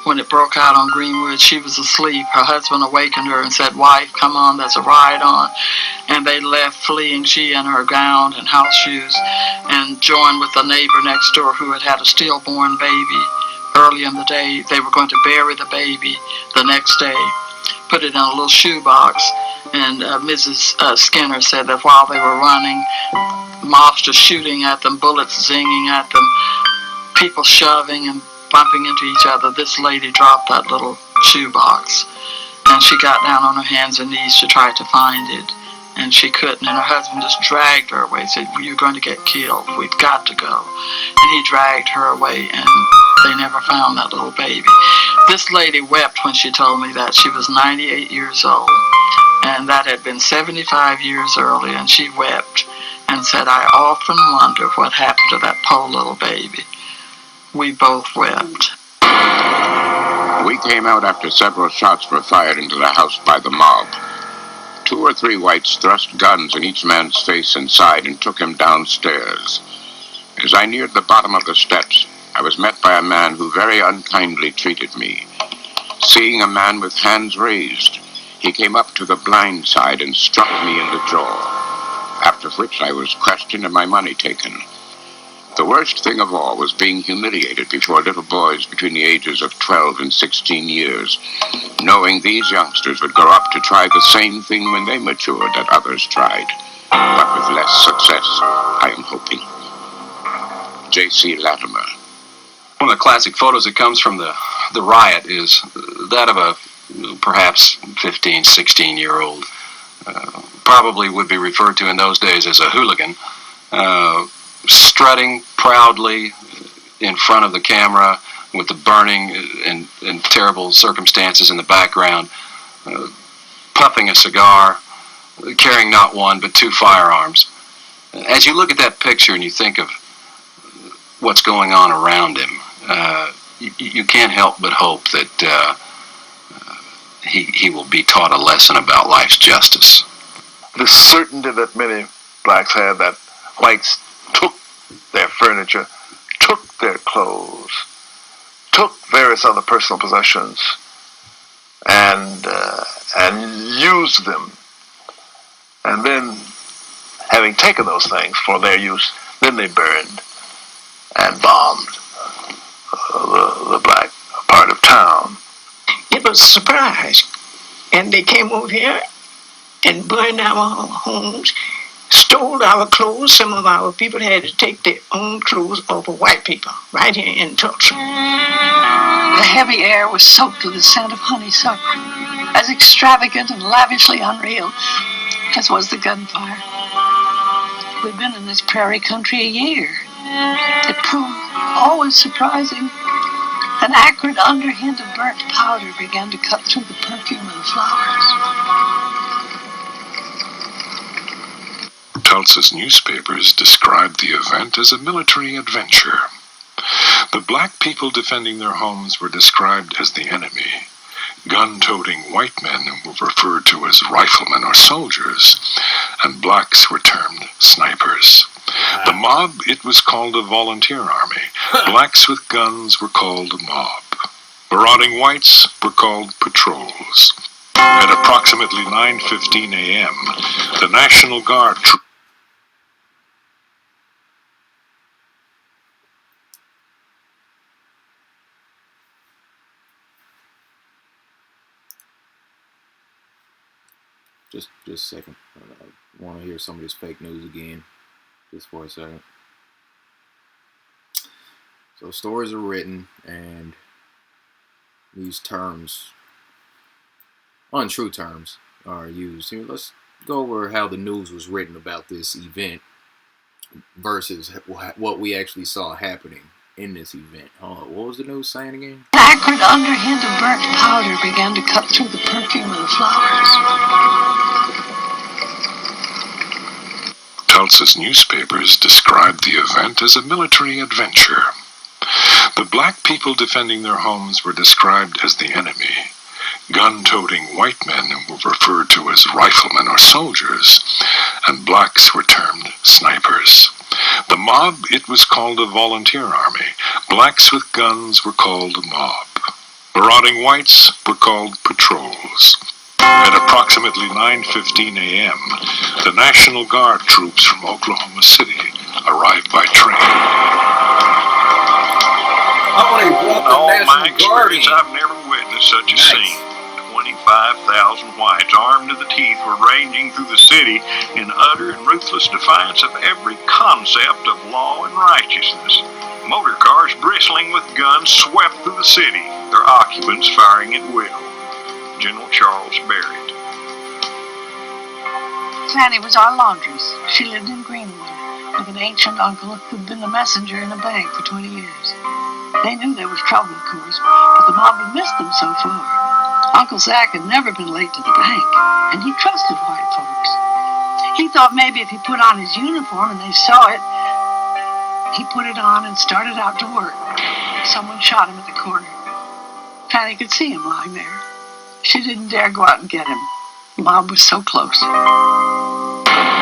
when it broke out on Greenwood. She was asleep. Her husband awakened her and said, "Wife, come on, there's a riot on." And they left fleeing, she in her gown and house shoes, and joined with a neighbor next door who had a stillborn baby. Early in the day, they were going to bury the baby the next day, put it in a little shoebox. And Mrs. Skinner said that while they were running, mobsters shooting at them, bullets zinging at them, people shoving and bumping into each other, this lady dropped that little shoebox, and she got down on her hands and knees to try to find it, and she couldn't, and her husband just dragged her away, said, "You're going to get killed, we've got to go." And he dragged her away, and they never found that little baby. This lady wept when she told me that. She was 98 years old, and that had been 75 years earlier, and she wept and said, "I often wonder what happened to that poor little baby." We both wept. We came out after several shots were fired into the house by the mob. 2 or 3 whites thrust guns in each man's face inside and took him downstairs. As I neared the bottom of the steps, I was met by a man who very unkindly treated me. Seeing a man with hands raised, he came up to the blind side and struck me in the jaw, after which I was questioned and my money taken. The worst thing of all was being humiliated before little boys between the ages of 12 and 16 years, knowing these youngsters would grow up to try the same thing when they matured that others tried, but with less success, I am hoping. J.C. Latimer. One of the classic photos that comes from the riot is that of a perhaps 15, 16-year-old, probably would be referred to in those days as a hooligan, strutting proudly in front of the camera with the burning and terrible circumstances in the background, puffing a cigar, carrying not one but 2 firearms. As you look at that picture and you think of what's going on around him, you can't help but hope that he will be taught a lesson about life's justice. The certainty that many blacks had that whites took their furniture, took their clothes, took various other personal possessions, and used them. And then, having taken those things for their use, then they burned and bombed the black part of town. It was a surprise. And they came over here and burned our homes, stole our clothes. Some of our people had to take their own clothes over white people right here in Tulsa. The heavy air was soaked with the scent of honeysuckle, as extravagant and lavishly unreal as was the gunfire. We'd been in this prairie country a year. It proved always surprising. An acrid underhint of burnt powder began to cut through the perfume of the flowers. Tulsa's newspapers described the event as a military adventure. The black people defending their homes were described as the enemy. Gun-toting white men were referred to as riflemen. or soldiers, and blacks were termed snipers. The mob, it was called a volunteer army. Blacks with guns were called a mob. Marauding whites were called patrols. At approximately 9:15 a.m., the National Guard Just a second. I want to hear some of this fake news again, just for a second. So stories are written, and these terms, untrue terms, are used. Here, let's go over how the news was written about this event versus what we actually saw happening in this event. What was the news saying again? An acrid underhand of burnt powder began to cut through the perfume of the flowers. Tulsa's newspapers described the event as a military adventure. The black people defending their homes were described as the enemy. Gun-toting white men were referred to as riflemen or soldiers, and blacks were termed snipers. The mob, it was called a volunteer army. Blacks with guns were called a mob. Marauding whites were called patrols. At approximately 9:15 a.m., the National Guard troops from Oklahoma City arrived by train. In all my experience, I've never witnessed such a scene. 25,000 whites, armed to the teeth, were ranging through the city in utter and ruthless defiance of every concept of law and righteousness. Motor cars bristling with guns swept through the city, their occupants firing at will. General Charles Barrett. Fanny was our laundress. She lived in Greenwood with an ancient uncle who'd been the messenger in a bank for 20 years. They knew there was trouble, of course, but the mob had missed them so far. Uncle Zach had never been late to the bank, and he trusted white folks. He thought maybe if he put on his uniform and they saw it, he put it on and started out to work. Someone shot him at the corner. Fanny could see him lying there. She didn't dare go out and get him. The mob was so close.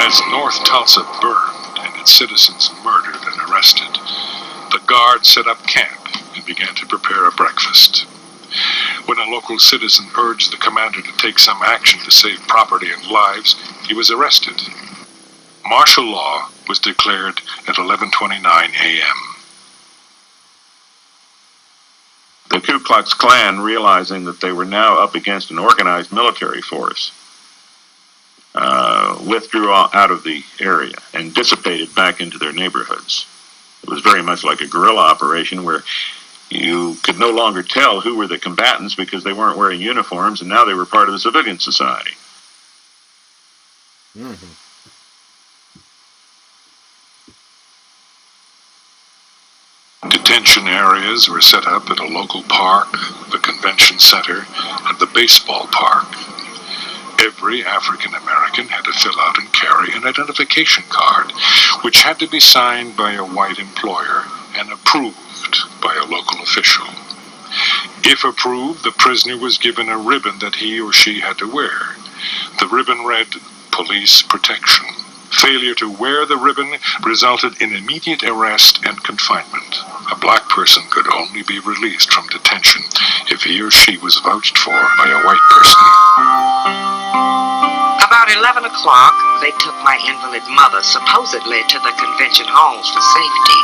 As North Tulsa burned and its citizens murdered and arrested, the Guard set up camp and began to prepare a breakfast. When a local citizen urged the commander to take some action to save property and lives, he was arrested. Martial law was declared at 11:29 a.m. The Ku Klux Klan, realizing that they were now up against an organized military force, withdrew out of the area and dissipated back into their neighborhoods. It was very much like a guerrilla operation where you could no longer tell who were the combatants because they weren't wearing uniforms, and now they were part of the civilian society. Mm-hmm. Detention areas were set up at a local park, the convention center, and the baseball park. Every African American had to fill out and carry an identification card, which had to be signed by a white employer and approved by a local official. If approved, the prisoner was given a ribbon that he or she had to wear. The ribbon read, "Police Protection." Failure to wear the ribbon resulted in immediate arrest and confinement. A black person could only be released from detention if he or she was vouched for by a white person. About 11 o'clock, they took my invalid mother supposedly to the convention halls for safety.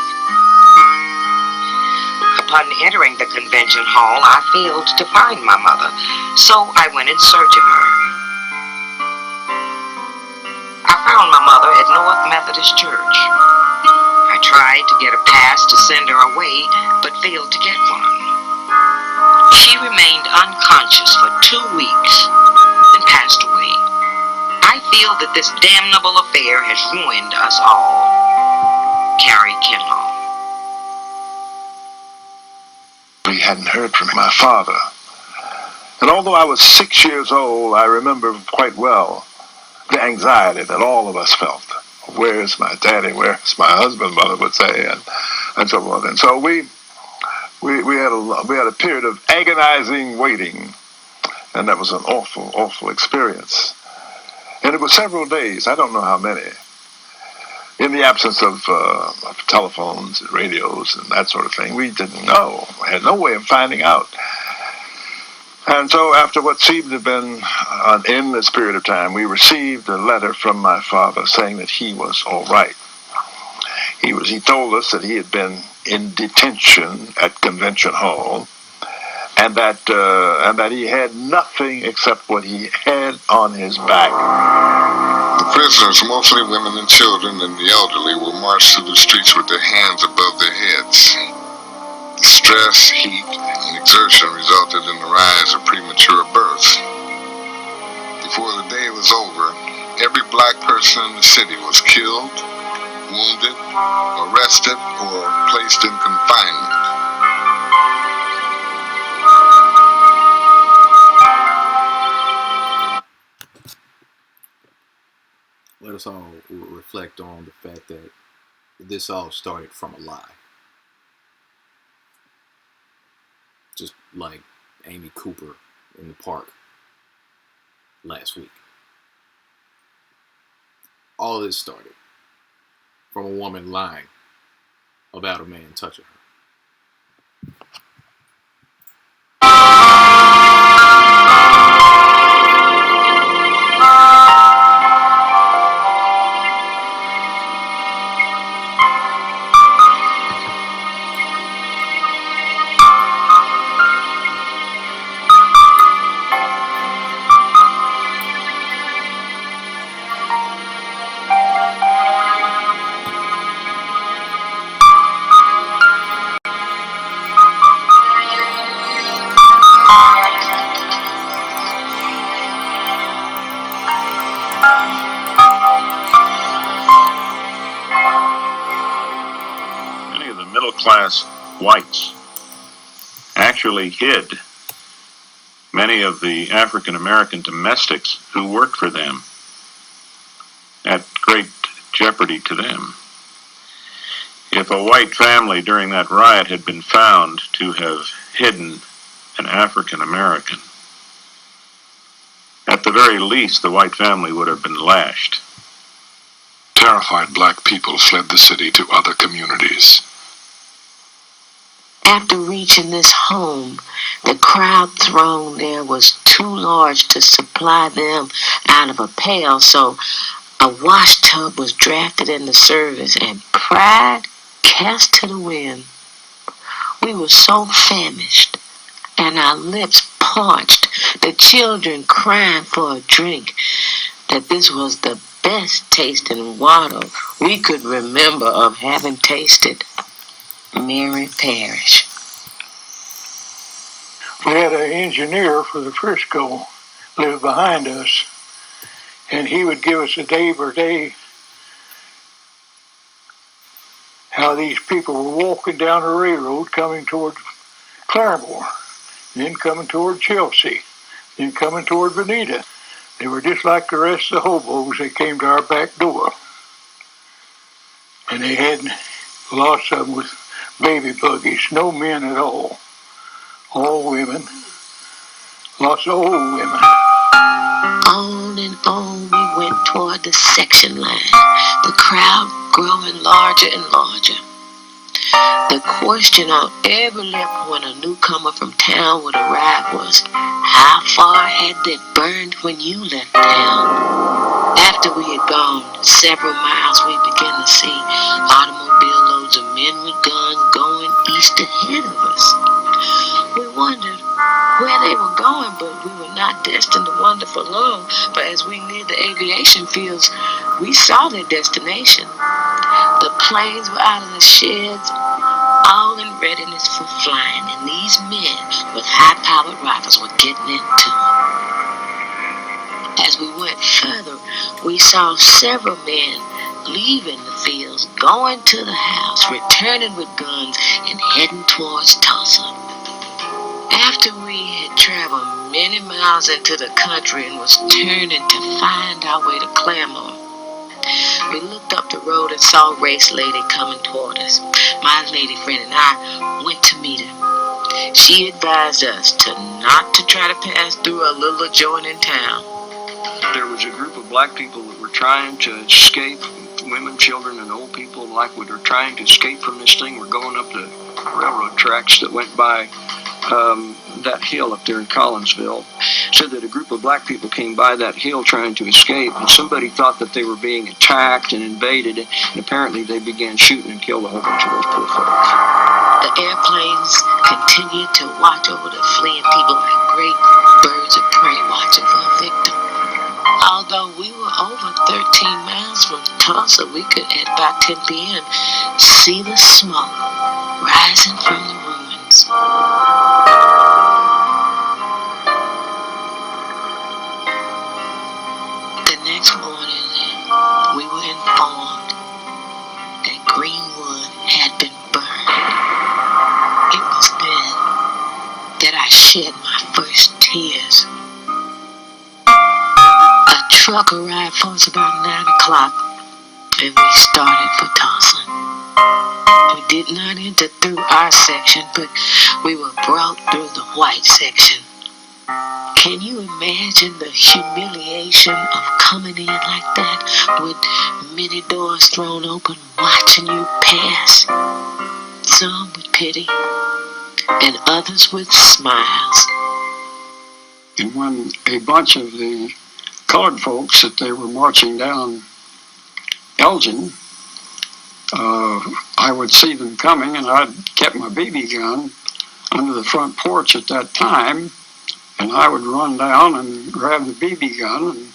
Upon entering the convention hall, I failed to find my mother, so I went in search of her. I found my mother at North Methodist Church. I tried to get a pass to send her away, but failed to get one. She remained unconscious for 2 weeks and passed away. I feel that this damnable affair has ruined us all. Carrie Kinlaw. We hadn't heard from my father. And although I was 6 years old, I remember quite well the anxiety that all of us felt. Where's my daddy? Where's my husband? Mother would say, and so forth. And so we had a period of agonizing waiting, and that was an awful, awful experience. And it was several days, I don't know how many, in the absence of telephones and radios and that sort of thing. We didn't know, had no way of finding out. And so after what seemed to have been an endless period of time, we received a letter from my father saying that he was all right. He told us that he had been in detention at Convention Hall, and that he had nothing except what he had on his back. The prisoners, mostly women and children and the elderly, were marched through the streets with their hands above their heads. The stress, heat, and exertion resulted in the rise of premature births. Before the day was over, every black person in the city was killed, wounded, arrested, or placed in confinement. Let us all reflect on the fact that this all started from a lie. Just like Amy Cooper in the park last week. All this started from a woman lying about a man touching her. Many of the middle-class whites actually hid many of the African-American domestics who worked for them at great jeopardy to them. If a white family during that riot had been found to have hidden an African-American, at the very least, the white family would have been lashed. Terrified black people fled the city to other communities. After reaching this home, the crowd throng there was too large to supply them out of a pail, so a wash tub was drafted into service and pride cast to the wind. We were so famished and our lips parched, the children crying for a drink, that this was the best tasting water we could remember of having tasted. Mary Parrish. We had an engineer for the Frisco live behind us, and he would give us a day by day how these people were walking down the railroad coming toward Claremore, then coming toward Chelsea, then coming toward Veneta. They were just like the rest of the hobos that came to our back door. And they had lots of them with baby buggies, no men at all women, lots of old women. On and on we went toward the section line, the crowd growing larger and larger. The question on every lip when a newcomer from town would arrive was, how far had they burned when you left town? After we had gone several miles, we began to see automobile loads of men with guns going east ahead of us. We wondered where they were going, but we were not destined to wander for long. But as we neared the aviation fields, we saw their destination. The planes were out of the sheds, all in readiness for flying, and these men with high-powered rifles were getting into them. As we went further, we saw several men leaving the fields, going to the house, returning with guns, and heading towards Tulsa. After we had traveled many miles into the country and was turning to find our way to Claremore, we looked up the road and saw a race lady coming toward us. My lady friend and I went to meet her. She advised us not to try to pass through a little adjoining town. There was a group of black people that were trying to escape, women, children, and old people like that are trying to escape from this thing. We're going up the railroad tracks that went by that hill up there in Collinsville. Said that a group of black people came by that hill trying to escape, and somebody thought that they were being attacked and invaded, and apparently they began shooting and killed a whole bunch of those poor folks. The airplanes continued to watch over the fleeing people like great birds of prey watching for a victim. Although we were over 13 miles from Tulsa, we could, at about 10 p.m., see the smoke rising from the ruins. The next morning, we were informed that Greenwood had been burned. It was then that I shed my first tears. A truck arrived for us about 9 o'clock, and we started for Tulsa. We did not enter through our section, but we were brought through the white section. Can you imagine the humiliation of coming in like that, with many doors thrown open, watching you pass? Some with pity, and others with smiles. And when a bunch of the colored folks that they were marching down Elgin, I would see them coming, and I'd kept my BB gun under the front porch at that time, and I would run down and grab the BB gun and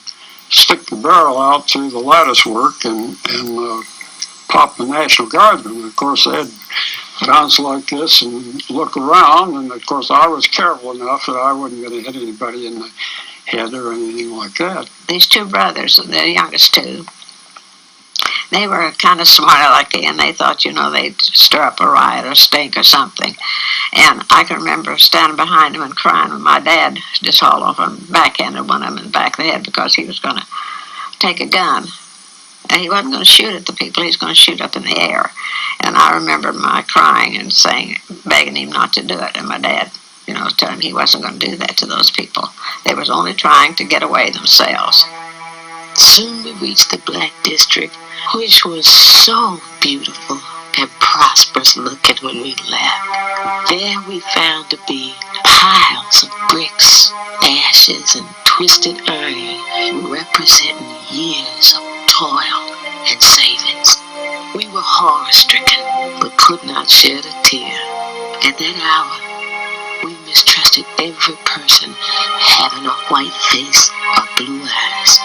stick the barrel out through the lattice work and pop the National Guardsmen. Of course, they'd bounce like this and look around, and of course I was careful enough that I wasn't going to hit anybody in the head or anything like that. These two brothers, the youngest two, they were kind of smart alecky, and they thought, they'd stir up a riot or stink or something. And I can remember standing behind them and crying when my dad just hauled off and backhanded one of them in the back of the head because he was going to take a gun. And he wasn't going to shoot at the people, he was going to shoot up in the air. And I remember my crying and saying, begging him not to do it. And my dad, telling him he wasn't going to do that to those people. They was only trying to get away themselves. Soon we reached the Black District, which was so beautiful and prosperous looking when we left. There we found to be piles of bricks, ashes, and twisted iron representing years of toil and savings. We were horror-stricken, but could not shed a tear. At that hour, we mistrusted every person having a white face or blue eyes.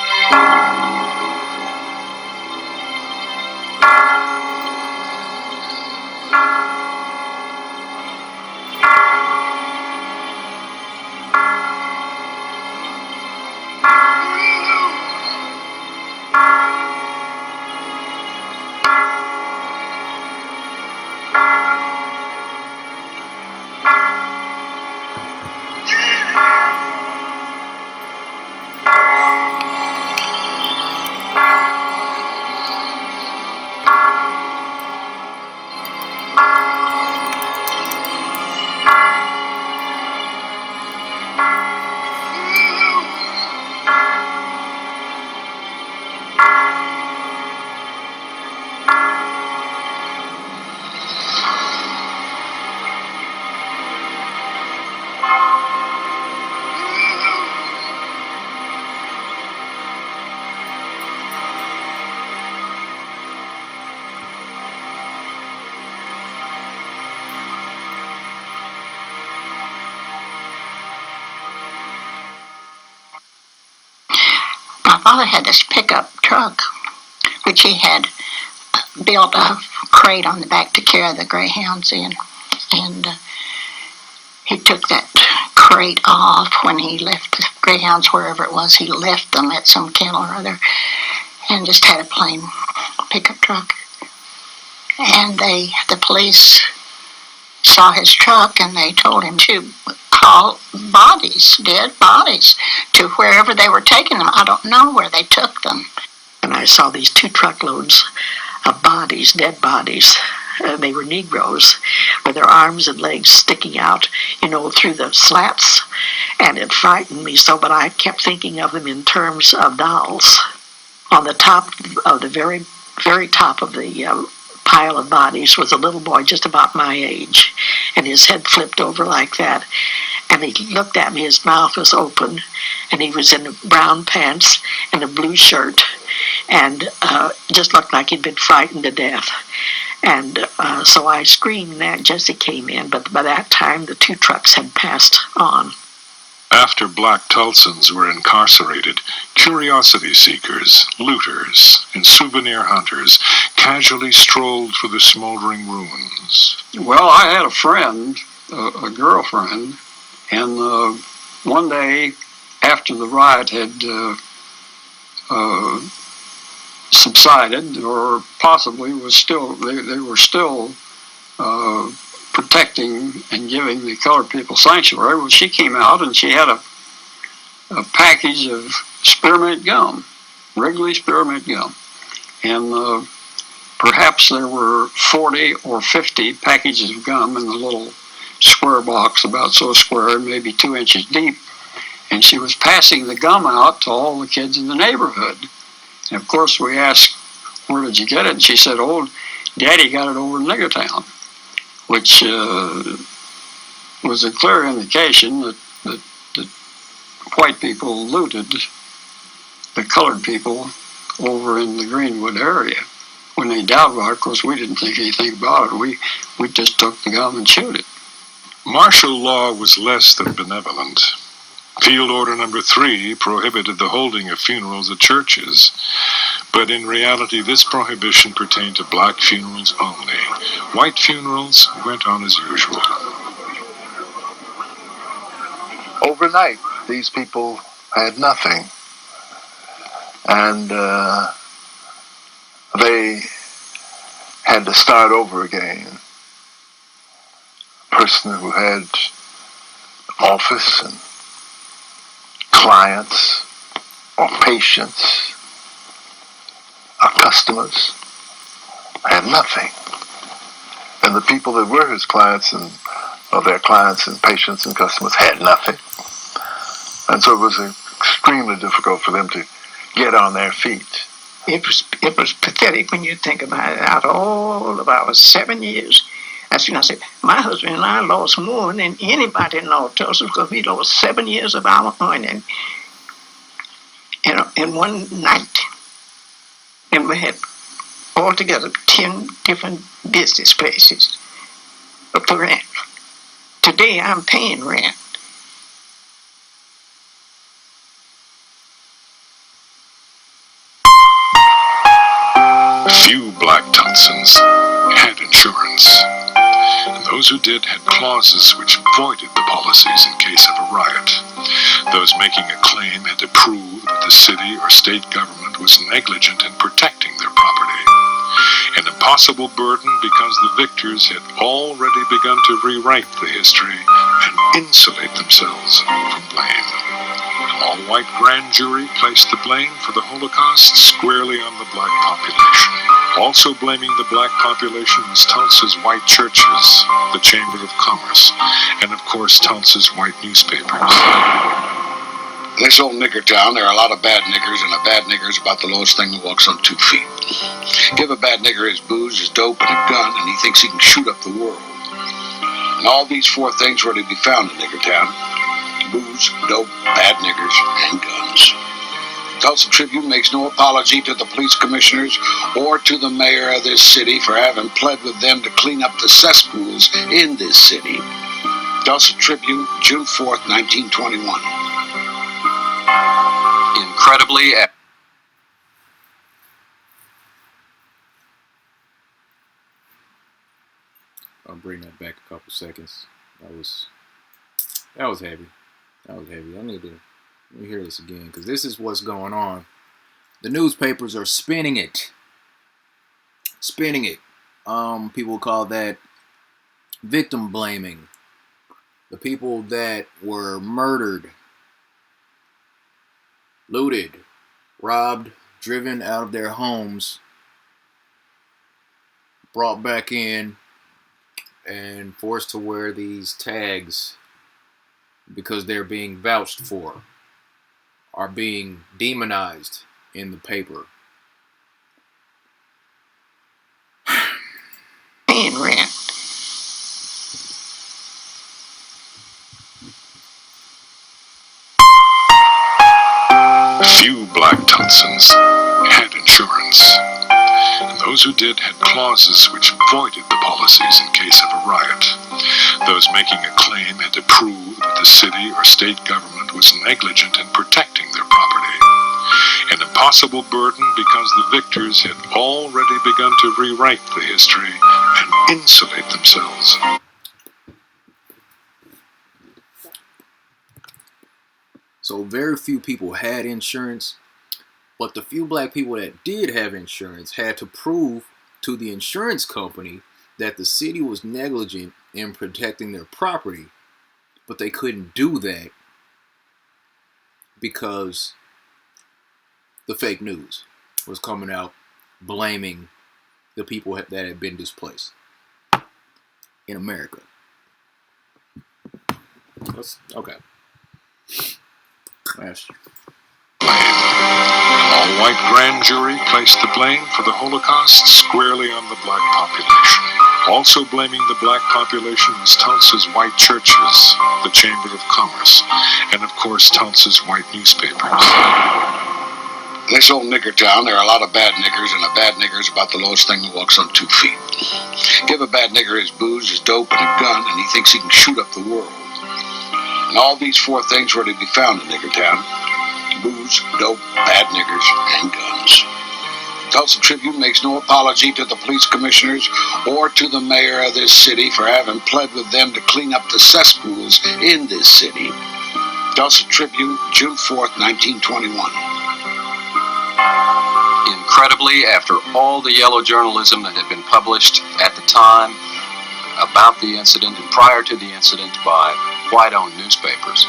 My father had this pickup truck, which he had built a crate on the back to carry the greyhounds in. And he took that crate off when he left the greyhounds wherever it was. He left them at some kennel or other and just had a plain pickup truck. And the police saw his truck and they told him to call bodies, dead bodies, to wherever they were taking them. I don't know where they took them. And I saw these 2 truckloads of bodies, dead bodies, they were Negroes, with their arms and legs sticking out, through the slats. And it frightened me so, but I kept thinking of them in terms of dolls. On the top of the very, very top of the pile of bodies was a little boy just about my age, and his head flipped over like that. And he looked at me, his mouth was open, and he was in brown pants and a blue shirt, and just looked like he'd been frightened to death. And so I screamed that Jesse came in, but by that time the 2 trucks had passed on. After black Tulsans were incarcerated, curiosity seekers, looters, and souvenir hunters casually strolled through the smoldering ruins. Well, I had a friend, a girlfriend, and one day after the riot had subsided, or possibly was still, they were still protecting and giving the colored people sanctuary. Well, she came out and she had a package of spearmint gum, Wrigley spearmint gum, and perhaps there were 40 or 50 packages of gum in the little square box, about so square, maybe 2 inches deep, and she was passing the gum out to all the kids in the neighborhood. And of course we asked, where did you get it? And she said, oh, Daddy got it over in Niggertown, which was a clear indication that white people looted the colored people over in the Greenwood area. When they doubted it, of course, we didn't think anything about it. We just took the gum and chewed it. Martial law was less than benevolent. Field Order Number 3 prohibited the holding of funerals at churches, but in reality this prohibition pertained to black funerals only. White funerals went on as usual. Overnight, these people had nothing, and they had to start over again. A person who had office and clients or patients or customers had nothing. And the people that were his clients or their clients and patients and customers had nothing. And so it was extremely difficult for them to get on their feet. It was pathetic when you think about it. Out all of our 7 years, that's when I said, my husband and I lost more than anybody in North Tulsa because we lost 7 years of our money in one night. And we had altogether 10 different business places for rent. Today I'm paying rent. Few black Tulsans had insurance, and those who did had clauses which voided the policies in case of a riot. Those making a claim had to prove that the city or state government was negligent in protecting their property. An impossible burden because the victors had already begun to rewrite the history and insulate themselves from blame. An all-white grand jury placed the blame for the Holocaust squarely on the black population. Also blaming the black population was Tulsa's white churches, the Chamber of Commerce, and of course Tulsa's white newspapers. This old nigger town, there are a lot of bad niggers, and a bad nigger is about the lowest thing that walks on 2 feet. Give a bad nigger his booze, his dope, and a gun, and he thinks he can shoot up the world. And all these 4 things were to be found in nigger town: booze, dope, bad niggers, and guns. Tulsa Tribune makes no apology to the police commissioners or to the mayor of this city for having pled with them to clean up the cesspools in this city. Tulsa Tribune, June 4th, 1921. Incredibly, I'll bring that back a couple seconds. That was heavy. That was heavy. Let me hear this again, because this is what's going on. The newspapers are spinning it. People call that victim blaming. The people that were murdered, looted, robbed, driven out of their homes, brought back in and forced to wear these tags because they're being vouched for, are being demonized in the paper. Paying rent. Few black Tulsans had insurance, and those who did had clauses which voided the policies in case of a riot. Those making a claim had to prove that the city or state government was negligent in protecting their property. An impossible burden because the victors had already begun to rewrite the history and insulate themselves. So very few people had insurance, but the few black people that did have insurance had to prove to the insurance company that the city was negligent in protecting their property, but they couldn't do that because the fake news was coming out blaming the people that had been displaced in America. Okay. An all-white grand jury placed the blame for the Holocaust squarely on the black population. Also blaming the black population was Tulsa's white churches, the Chamber of Commerce, and of course Tulsa's white newspapers. This old nigger town, there are a lot of bad niggers, and a bad nigger is about the lowest thing that walks on 2 feet. Give a bad nigger his booze, his dope, and a gun, and he thinks he can shoot up the world. And all these 4 things were to be found in nigger town: booze, dope, bad niggers, and guns. Tulsa Tribune makes no apology to the police commissioners or to the mayor of this city for having pled with them to clean up the cesspools in this city. Tulsa Tribune, June 4th, 1921. Incredibly, after all the yellow journalism that had been published at the time about the incident and prior to the incident by white-owned newspapers,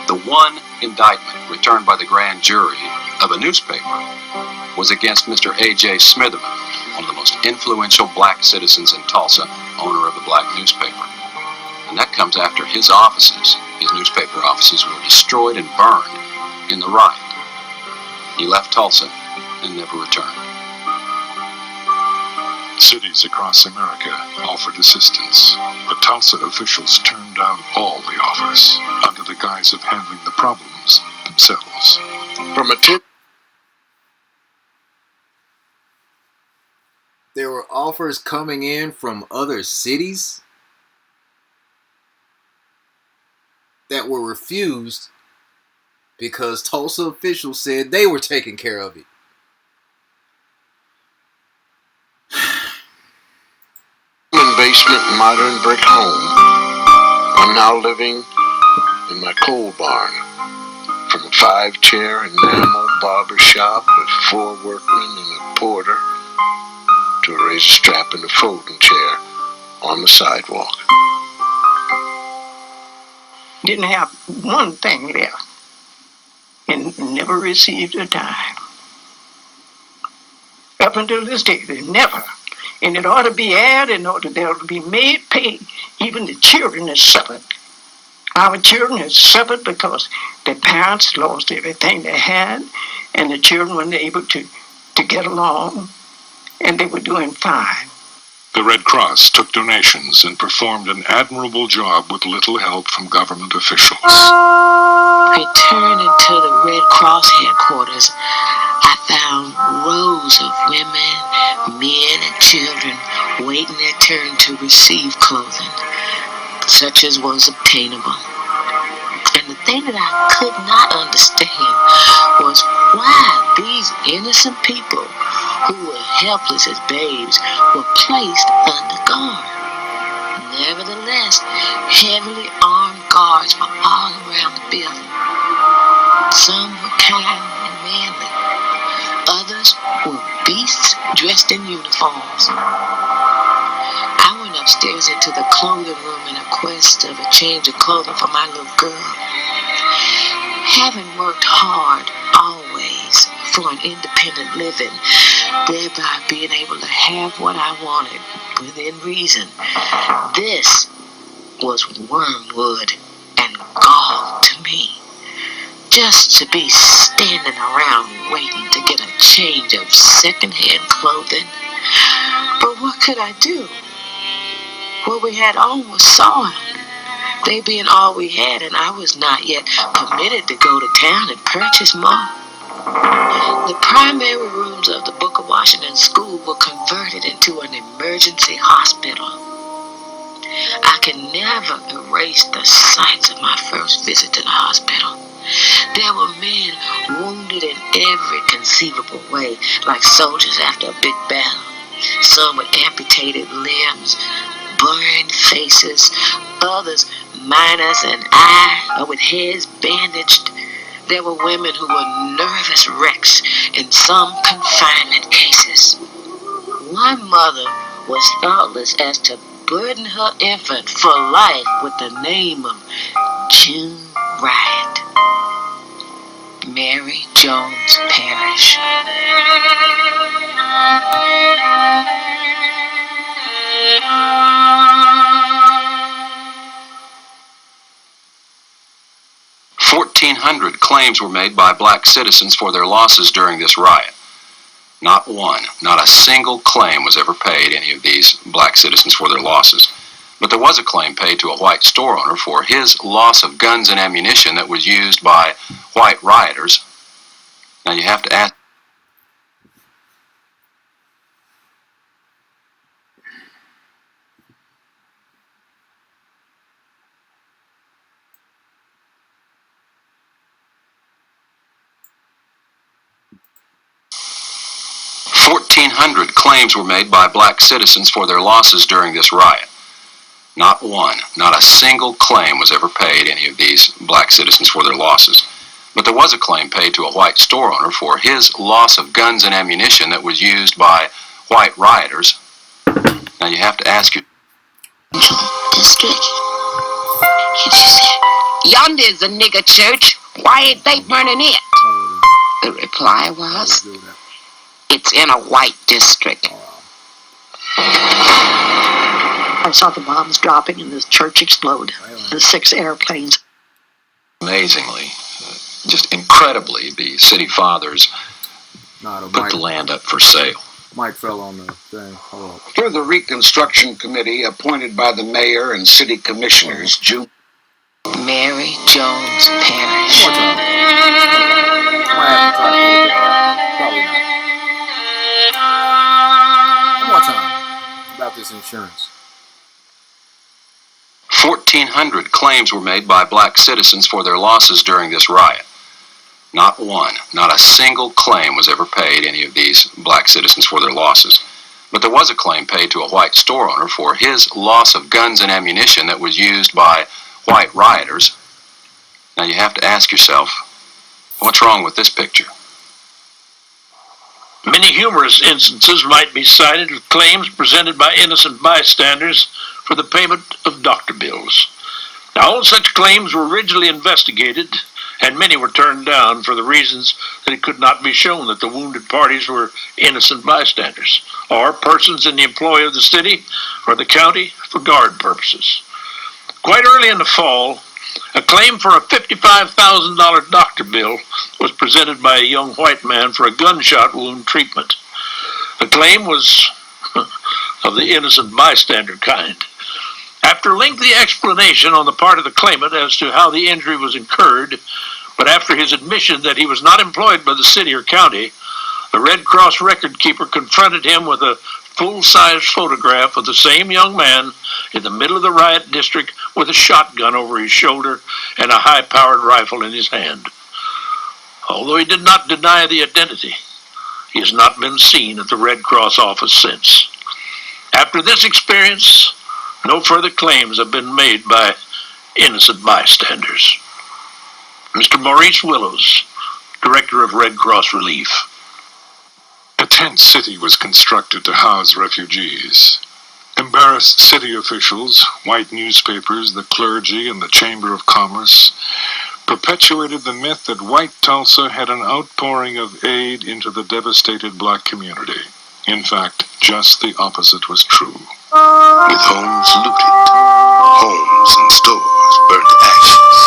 the one indictment returned by the grand jury of a newspaper was against Mr. A.J. Smitherman, one of the most influential black citizens in Tulsa, owner of the black newspaper. And that comes after his offices, his newspaper offices, were destroyed and burned in the riot. He left Tulsa and never returned. Cities across America offered assistance, but Tulsa officials turned down all the offers under the guise of handling the problems themselves. From a tip. There were offers coming in from other cities that were refused because Tulsa officials said they were taking care of it. Basement modern brick home. I'm now living in my coal barn. From a 5-chair enamel barber shop with 4 workmen and a porter to a razor strap and a folding chair on the sidewalk. Didn't have one thing left and never received a dime. Up until this day, they never. And it ought to be added in order they ought to be made pay. Even the children that suffered. Our children have suffered because their parents lost everything they had, and the children weren't able to get along, and they were doing fine. The Red Cross took donations and performed an admirable job with little help from government officials. Returning to the Red Cross headquarters, I found rows of women, men, and children waiting their turn to receive clothing, such as was obtainable. And the thing that I could not understand was why these innocent people who were helpless as babes were placed under guard. Nevertheless, heavily armed guards were all around the building. Some were kind and manly. Others were beasts dressed in uniforms. I went upstairs into the clothing room in a quest of a change of clothing for my little girl. Having worked hard always for an independent living, thereby being able to have what I wanted within reason. This was wormwood and gall to me. Just to be standing around waiting to get a change of secondhand clothing. But what could I do? What we had on was soiled. They being all we had, and I was not yet permitted to go to town and purchase more. The primary rooms of the Booker Washington School were converted into an emergency hospital. I can never erase the sights of my first visit to the hospital. There were men wounded in every conceivable way, like soldiers after a big battle. Some with amputated limbs, burned faces, others minus an eye or with heads bandaged. There were women who were nervous wrecks in some confinement cases. One mother was thoughtless as to burden her infant for life with the name of June Riot. Mary Jones Parrish. $1,400 claims were made by black citizens for their losses during this riot. Not one, not a single claim was ever paid any of these black citizens for their losses. But there was a claim paid to a white store owner for his loss of guns and ammunition that was used by white rioters. Now you have to ask. $1,400 claims were made by black citizens for their losses during this riot. Not one, not a single claim was ever paid any of these black citizens for their losses. But there was a claim paid to a white store owner for his loss of guns and ammunition that was used by white rioters. Now you have to ask your District. Can't you see? Yonder's a nigger church. Why ain't they burning it? The reply was, it's in a white district. I saw the bombs dropping and the church explode. The 6 airplanes. Amazingly, just incredibly, the city fathers put the land up for sale. Mike fell on the thing. Hold on. Through the Reconstruction Committee appointed by the mayor and city commissioners, June. Mary Jones Parrish. One more time about this insurance. 1,400 claims were made by black citizens for their losses during this riot. Not one, not a single claim was ever paid any of these black citizens for their losses. But there was a claim paid to a white store owner for his loss of guns and ammunition that was used by white rioters. Now you have to ask yourself, what's wrong with this picture? Many humorous instances might be cited of claims presented by innocent bystanders for the payment of doctor bills. Now, all such claims were originally investigated, and many were turned down for the reasons that it could not be shown that the wounded parties were innocent bystanders, or persons in the employ of the city or the county for guard purposes. Quite early in the fall, a claim for a $55,000 doctor bill was presented by a young white man for a gunshot wound treatment. The claim was of the innocent bystander kind. After lengthy explanation on the part of the claimant as to how the injury was incurred, but after his admission that he was not employed by the city or county, the Red Cross record keeper confronted him with a full-size photograph of the same young man in the middle of the riot district with a shotgun over his shoulder and a high-powered rifle in his hand. Although he did not deny the identity, he has not been seen at the Red Cross office since. After this experience, no further claims have been made by innocent bystanders. Mr. Maurice Willows, Director of Red Cross Relief. A tent city was constructed to house refugees. Embarrassed city officials, white newspapers, the clergy, and the Chamber of Commerce perpetuated the myth that white Tulsa had an outpouring of aid into the devastated black community. In fact, just the opposite was true. With homes looted, homes and stores burned to ashes,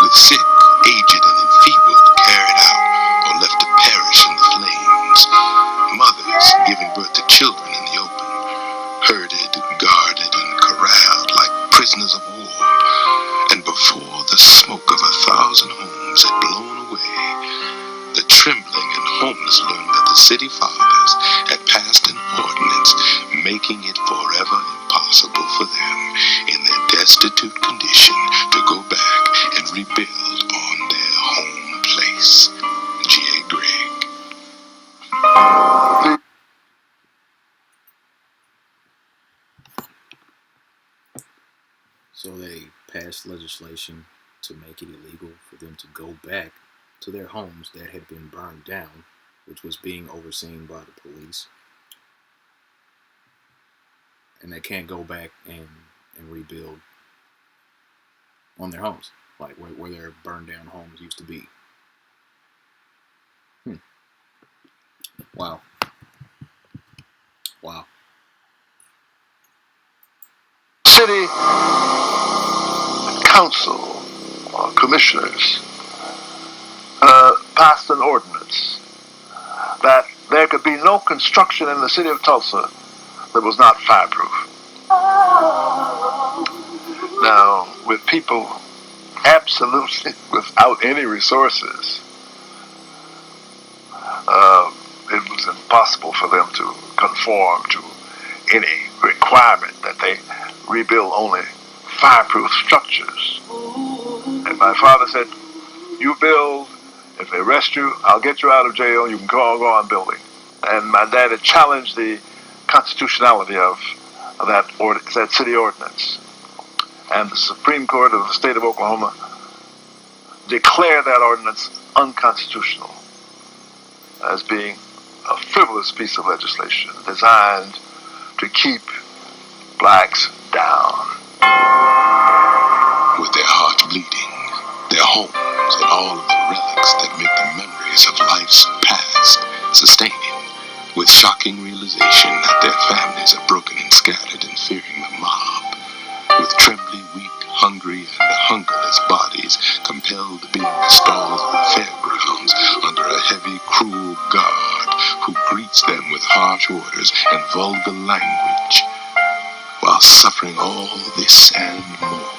with sick, aged, and enfeebled carried out or left to perish in the flames, mothers giving birth to children in the open, herded, guarded, and corralled like prisoners of war, and before the smoke of 1,000 homes had blown away, the trembling and homeless learned that the city fathers had passed an ordinance making it forever impossible for them in their destitute condition to go back and rebuild on their home place. G.A. Gregg. So they passed legislation to make it illegal for them to go back to their homes that had been burned down, which was being overseen by the police. And they can't go back and rebuild on their homes, like where their burned down homes used to be. Wow. Wow. City council or commissioners passed an ordinance that there could be no construction in the city of Tulsa that was not fireproof. Now, with people absolutely without any resources, it was impossible for them to conform to any requirement that they rebuild only fireproof structures. And my father said, you build, if they arrest you, I'll get you out of jail, you can go on building. And my dad had challenged the constitutionality of that city ordinance. And the Supreme Court of the state of Oklahoma declared that ordinance unconstitutional as being a frivolous piece of legislation designed to keep blacks down. With their hearts bleeding, their homes, and all of the relics that make the memories of life's past sustaining, with shocking realization that their families are broken and scattered and fearing the mob, with trembling, weak, hungry, and hungerless bodies compelled to be in the stalls of the fairgrounds under a heavy, cruel guard who greets them with harsh orders and vulgar language, while suffering all this and more.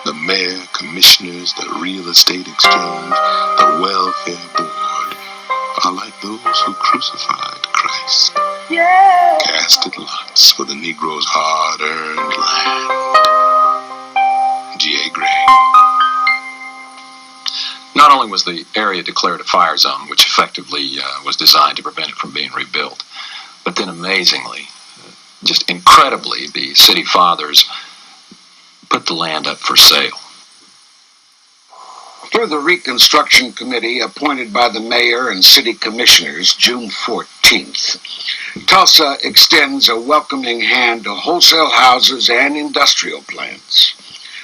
The mayor, commissioners, the real estate exchange, the welfare board are like those who crucified Christ, casted lots for the Negro's hard-earned land. G.A. Gregg. Not only was the area declared a fire zone, which effectively was designed to prevent it from being rebuilt, but then amazingly, just incredibly, the city fathers put the land up for sale. Per the Reconstruction Committee appointed by the mayor and city commissioners June 14th, Tulsa extends a welcoming hand to wholesale houses and industrial plants,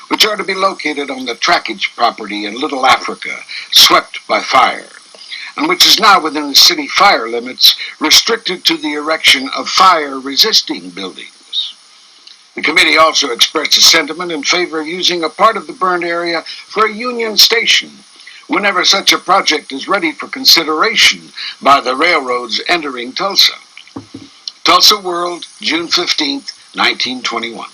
which are to be located on the trackage property in Little Africa, swept by fire, and which is now within the city fire limits, restricted to the erection of fire-resisting buildings. The committee also expressed a sentiment in favor of using a part of the burned area for a Union Station whenever such a project is ready for consideration by the railroads entering Tulsa. Tulsa World, June 15th, 1921.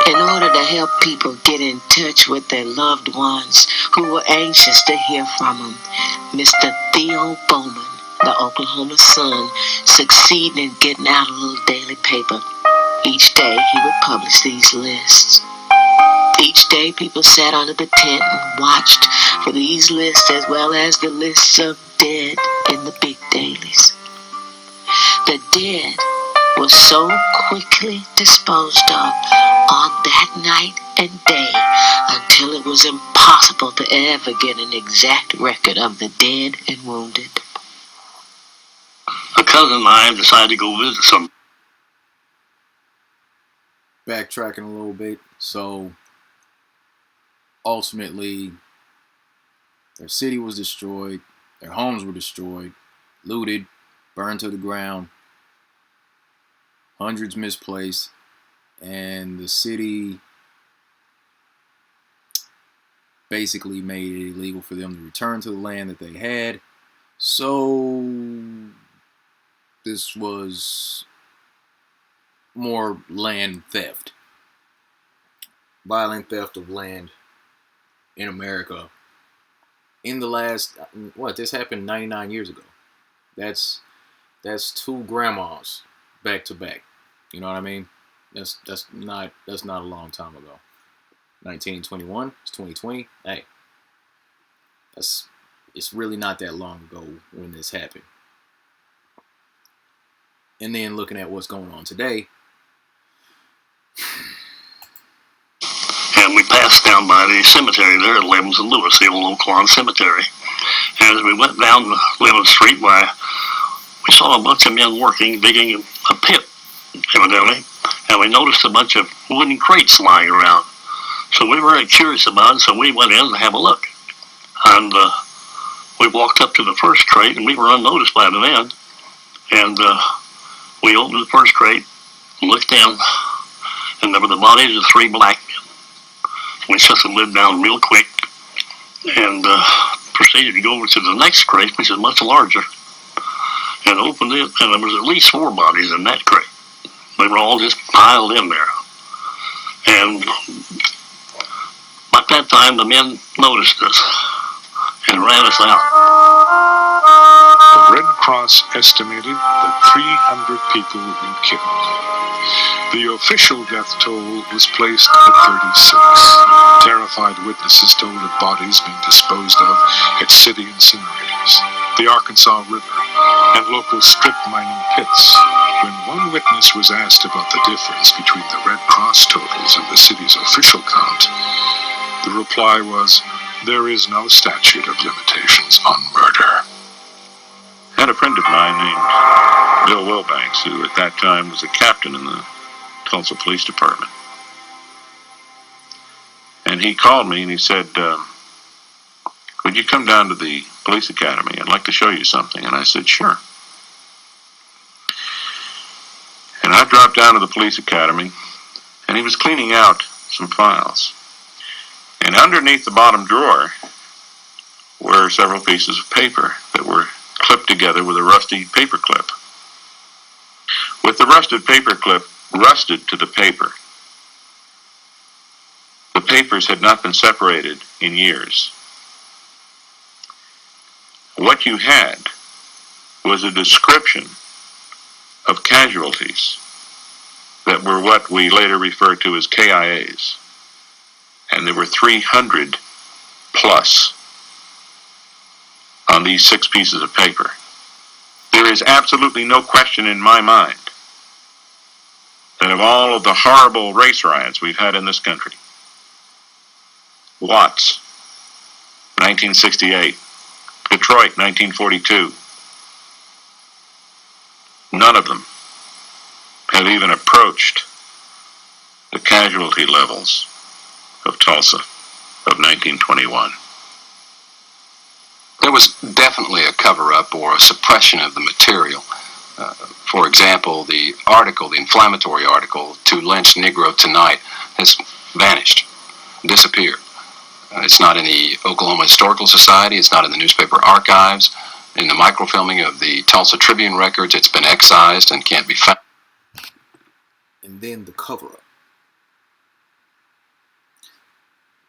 In order to help people get in touch with their loved ones who were anxious to hear from them, Mr. Theo Bowman, the Oklahoma Sun, succeeded in getting out a little daily paper. Each day he would publish these lists. Each day people sat under the tent and watched for these lists as well as the lists of dead in the big dailies. The dead was so quickly disposed of on that night and day until it was impossible to ever get an exact record of the dead and wounded. A cousin of mine decided to go visit some. Backtracking a little bit. So ultimately, their city was destroyed, their homes were destroyed, looted, burned to the ground, hundreds misplaced, and the city basically made it illegal for them to return to the land that they had. So this was more land theft, violent theft of land in America. In the last, this happened 99 years ago. That's 2 grandmas back to back. You know what I mean? That's not a long time ago. 1921, it's 2020. Hey, it's really not that long ago when this happened. And then looking at what's going on today. And we passed down by the cemetery there at 11th and Lewis, the old Oak Lawn Cemetery. And as we went down 11th Street, we saw a bunch of men working, digging a pit, evidently. And we noticed a bunch of wooden crates lying around. So we were very curious about it, so we went in to have a look. And we walked up to the first crate, and we were unnoticed by the men. And we opened the first crate and looked in, and there were the bodies of 3 black men. We shut the lid down real quick and proceeded to go over to the next crate, which is much larger, and opened it, and there was at least 4 bodies in that crate. They were all just piled in there. And at that time, the men noticed us and ran us out. The Red Cross estimated that 300 people had been killed. The official death toll was placed at 36. Terrified witnesses told of bodies being disposed of at city incinerators, the Arkansas River, and local strip mining pits. When one witness was asked about the difference between the Red Cross totals and the city's official count, the reply was, "There is no statute of limitations on murder." I had a friend of mine named Bill Wilbanks, who at that time was a captain in the Tulsa Police Department. And he called me and he said, "Would you come down to the police academy? I'd like to show you something." And I said, "Sure." And I dropped down to the police academy, and he was cleaning out some files. And underneath the bottom drawer were several pieces of paper that were clipped together with a rusty paper clip. With the rusted paper clip rusted to the paper, the papers had not been separated in years. What you had was a description of casualties that were what we later referred to as KIAs. And there were 300 plus on these 6 pieces of paper. There is absolutely no question in my mind that of all of the horrible race riots we've had in this country, Watts, 1968, Detroit, 1942, none of them have even approached the casualty levels of Tulsa of 1921. There was definitely a cover-up or a suppression of the material. For example, the inflammatory article, "To Lynch Negro Tonight," has vanished, disappeared. It's not in the Oklahoma Historical Society, it's not in the newspaper archives. In the microfilming of the Tulsa Tribune records, it's been excised and can't be found. And then the cover-up.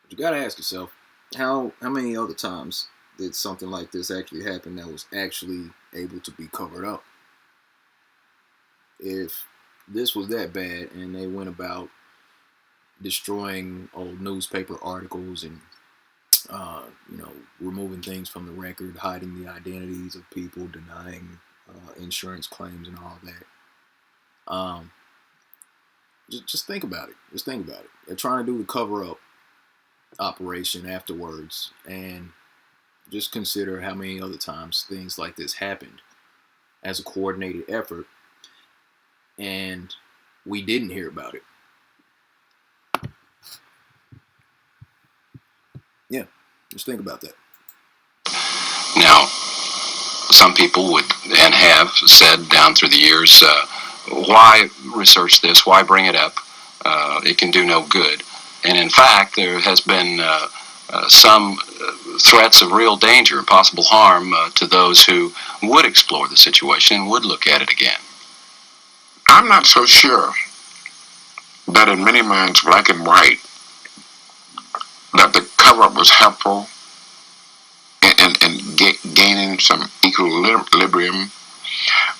You gotta ask yourself, how many other times did something like this actually happen that was actually able to be covered up? If this was that bad and they went about destroying old newspaper articles and removing things from the record, hiding the identities of people, denying insurance claims and all that, just think about it. Just think about it. They're trying to do the cover-up operation afterwards, and just consider how many other times things like this happened as a coordinated effort and we didn't hear about it. Just think about that. Now, some people would and have said down through the years, why research this? Why bring it up? It can do no good. And in fact, there has been some threats of real danger and possible harm to those who would explore the situation and would look at it again. I'm not so sure that in many minds, black and white, that the cover-up was helpful in gaining some equilibrium.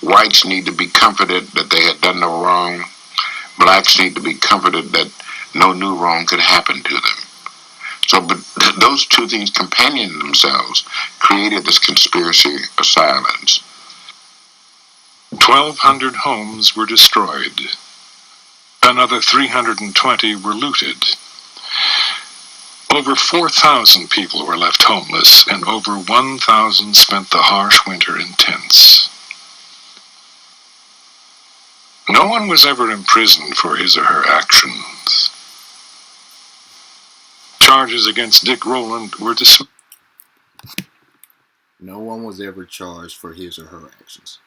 Whites need to be comforted that they had done no wrong. Blacks need to be comforted that no new wrong could happen to them. So, but those two things companioned themselves created this conspiracy of silence. 1,200 homes were destroyed. Another 320 were looted. Over 4,000 people were left homeless, and over 1,000 spent the harsh winter in tents. No one was ever imprisoned for his or her actions. Charges against Dick Rowland were dismissed. No one was ever charged for his or her actions.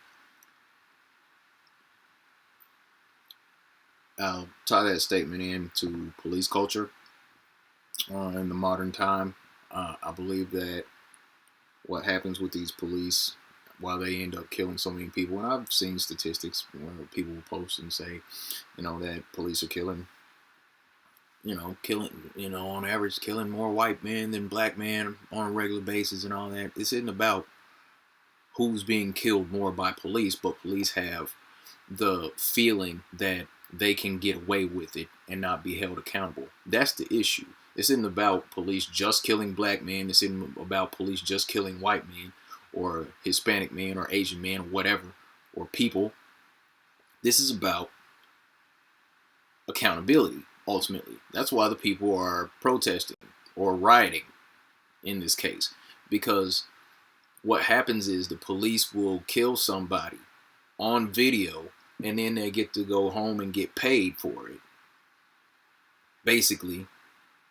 I'll tie that statement into police culture in the modern time. I believe that what happens with these police, while they end up killing so many people, and I've seen statistics where people will post and say, that police are killing, on average, killing more white men than black men on a regular basis and all that. This isn't about who's being killed more by police, but police have the feeling that they can get away with it and not be held accountable. That's the issue. This isn't about police just killing black men. This isn't about police just killing white men or Hispanic men or Asian men or whatever, or people. This is about accountability, ultimately. That's why the people are protesting or rioting in this case. Because what happens is the police will kill somebody on video, and then they get to go home and get paid for it. Basically,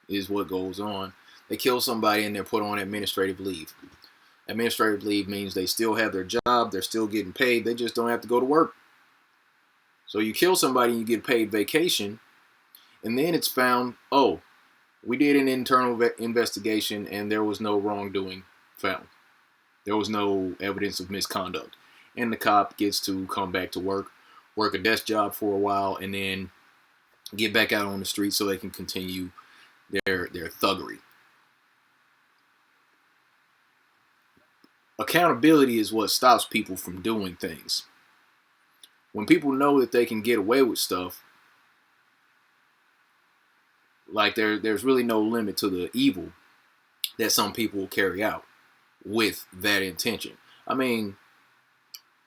is what goes on. They kill somebody and they're put on administrative leave. Administrative leave means they still have their job, they're still getting paid, they just don't have to go to work. So you kill somebody and you get paid vacation, and then it's found, oh, we did an internal investigation and there was no wrongdoing found. There was no evidence of misconduct. And the cop gets to come back to work a desk job for a while, and then get back out on the street so they can continue their thuggery. Accountability is what stops people from doing things. When people know that they can get away with stuff, like there's really no limit to the evil that some people will carry out with that intention. I mean,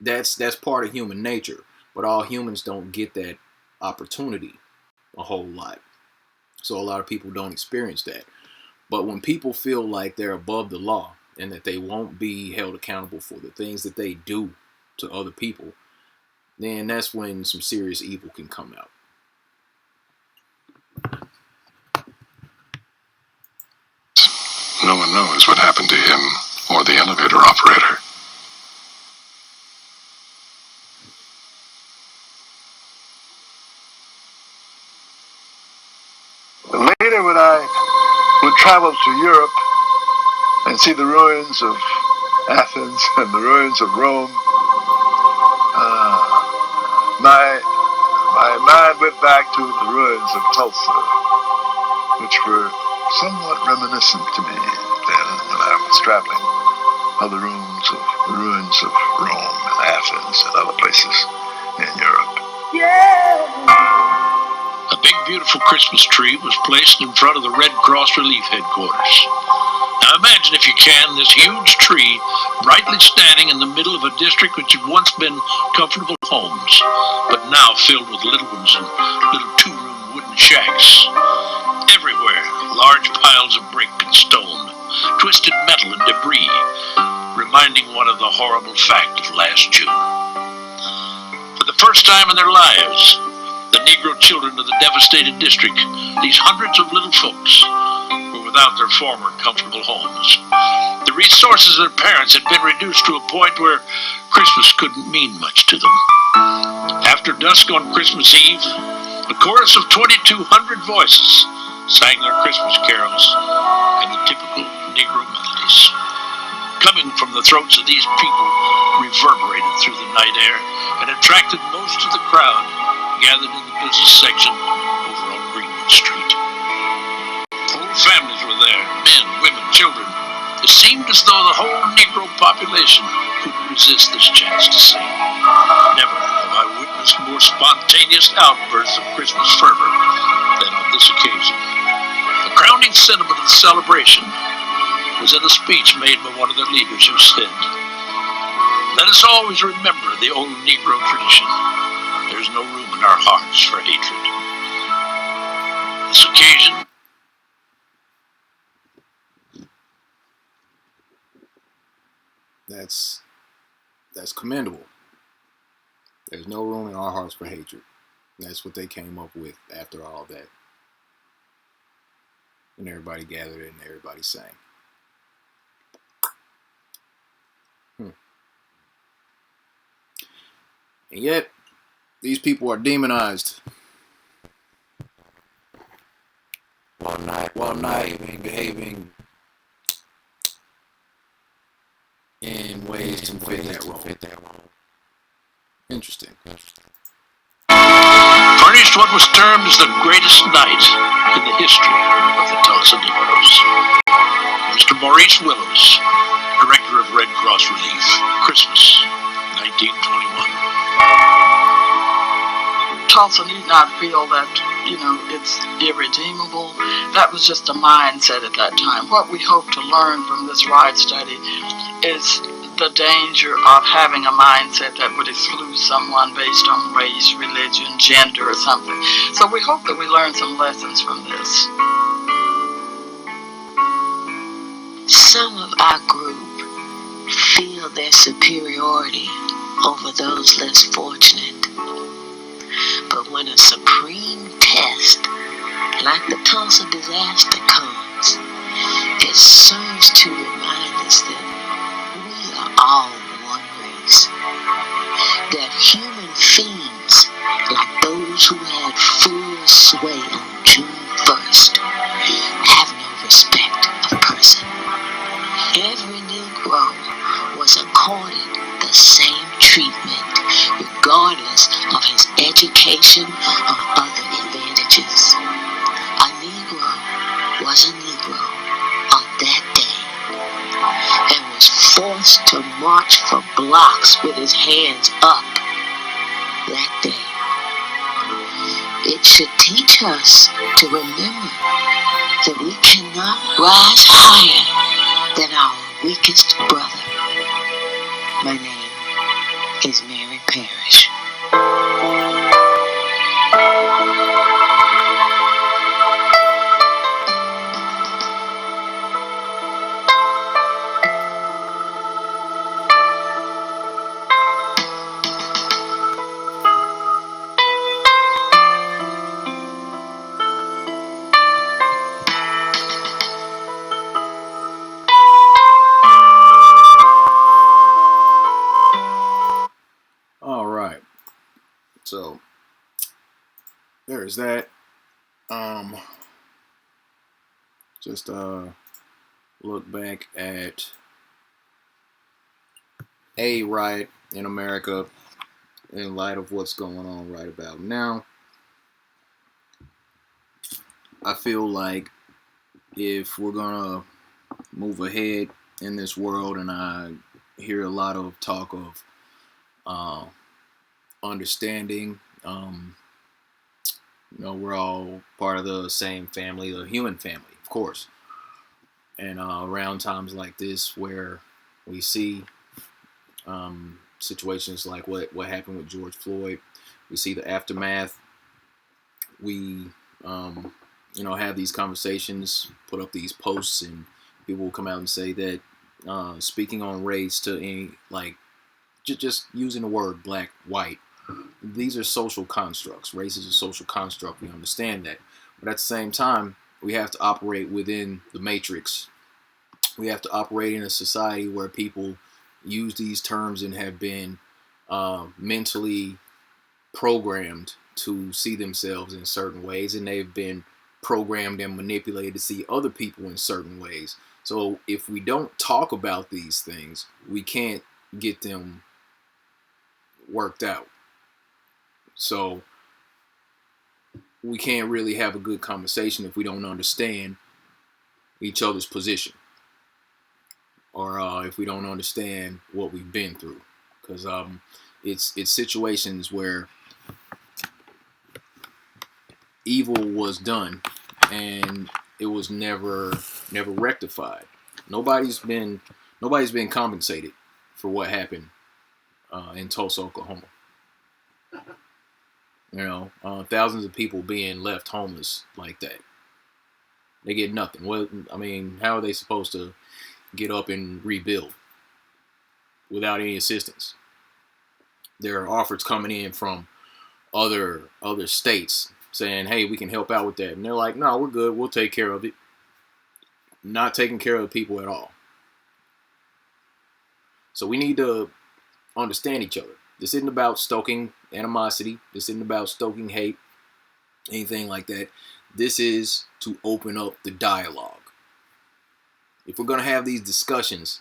that's part of human nature, but all humans don't get that opportunity a whole lot. So a lot of people don't experience that. But when people feel like they're above the law and that they won't be held accountable for the things that they do to other people, then that's when some serious evil can come out. No one knows what happened to him or the elevator operator. Later, when I would travel to Europe and see the ruins of Athens and the ruins of Rome, my mind went back to the ruins of Tulsa, which were somewhat reminiscent to me then when I was traveling, of the ruins of Rome and Athens and other places in Europe. A big, beautiful Christmas tree was placed in front of the Red Cross Relief Headquarters. Now imagine, if you can, this huge tree brightly standing in the middle of a district which had once been comfortable homes, but now filled with little ones and little two-room wooden shacks. Everywhere, large piles of brick and stone, twisted metal and debris, reminding one of the horrible fact of last June. For the first time in their lives, the Negro children of the devastated district, these hundreds of little folks, were without their former comfortable home. Negroes. The resources of their parents had been reduced to a point where Christmas couldn't mean much to them. After dusk on Christmas Eve, a chorus of 2,200 voices sang their Christmas carols in the typical Negro melodies. Coming from the throats of these people reverberated through the night air and attracted most of the crowd gathered in the business section over on Greenwood Street. Whole families were there, men, women, children. It seemed as though the whole Negro population couldn't resist this chance to sing. Never have I witnessed more spontaneous outbursts of Christmas fervor than on this occasion. The crowning sentiment of the celebration was in a speech made by one of their leaders who said, "Let us always remember the old Negro tradition. There's no room in our hearts for hatred." This occasion, that's commendable. There's no room in our hearts for hatred. That's what they came up with after all that. And everybody gathered and everybody sang. And yet, these people are demonized while not even behaving in ways to fit that role. Interesting. furnished what was termed as the greatest night in the history of the Tulsa Negroes. Mr. Maurice Willows, Director of Red Cross Relief, Christmas, 1921. Tulsa need not feel that, it's irredeemable. That was just a mindset at that time. What we hope to learn from this ride study is the danger of having a mindset that would exclude someone based on race, religion, gender, or something. So we hope that we learn some lessons from this. Some of our group feel their superiority over those less fortunate. But when a supreme test like the Tulsa disaster comes, it serves to remind us that we are all one race. That human fiends like those who had full sway on June 1st have no respect of person. Every Negro was accorded the same treatment regardless of his education or other advantages. A Negro was a Negro on that day and was forced to march for blocks with his hands up that day. It should teach us to remember that we cannot rise higher than our weakest brother. My name is Mary Parrish. So there's that. Just look back at a riot in America in light of what's going on right about now. I feel like if we're gonna move ahead in this world, and I hear a lot of talk of understanding, we're all part of the same family, the human family, of course. And around times like this where we see situations like what happened with George Floyd, we see the aftermath, we have these conversations, put up these posts, and people will come out and say that speaking on race to any, just using the word black, white, these are social constructs. Race is a social construct. We understand that. But at the same time, we have to operate within the matrix We have to operate in a society where people use these terms and have been mentally programmed to see themselves in certain ways, and they've been programmed and manipulated to see other people in certain ways. So if we don't talk about these things, we can't get them worked out. So we can't really have a good conversation if we don't understand each other's position, or if we don't understand what we've been through, because it's situations where evil was done and it was never rectified. Nobody's been compensated for what happened in Tulsa, Oklahoma. You know, thousands of people being left homeless like that. They get nothing. Well, I mean, how are they supposed to get up and rebuild without any assistance? There are offers coming in from other states saying, hey, we can help out with that. And they're like, no, we're good. We'll take care of it. Not taking care of the people at all. So we need to understand each other. This isn't about stoking animosity. This isn't about stoking hate, anything like that. This is to open up the dialogue. If we're going to have these discussions,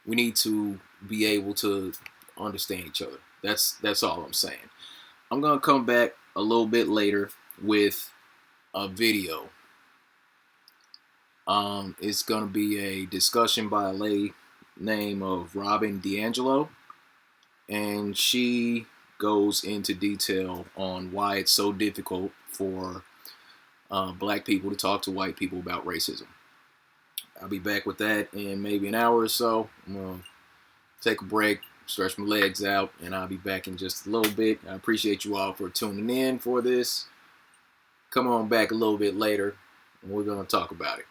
we need to be able to understand each other. That's all I'm saying. I'm going to come back a little bit later with a video. It's going to be a discussion by a lady named Robin DeAngelo, and she goes into detail on why it's so difficult for black people to talk to white people about racism. I'll be back with that in maybe an hour or so. I'm going to take a break, stretch my legs out, and I'll be back in just a little bit. I appreciate you all for tuning in for this. Come on back a little bit later, and we're going to talk about it.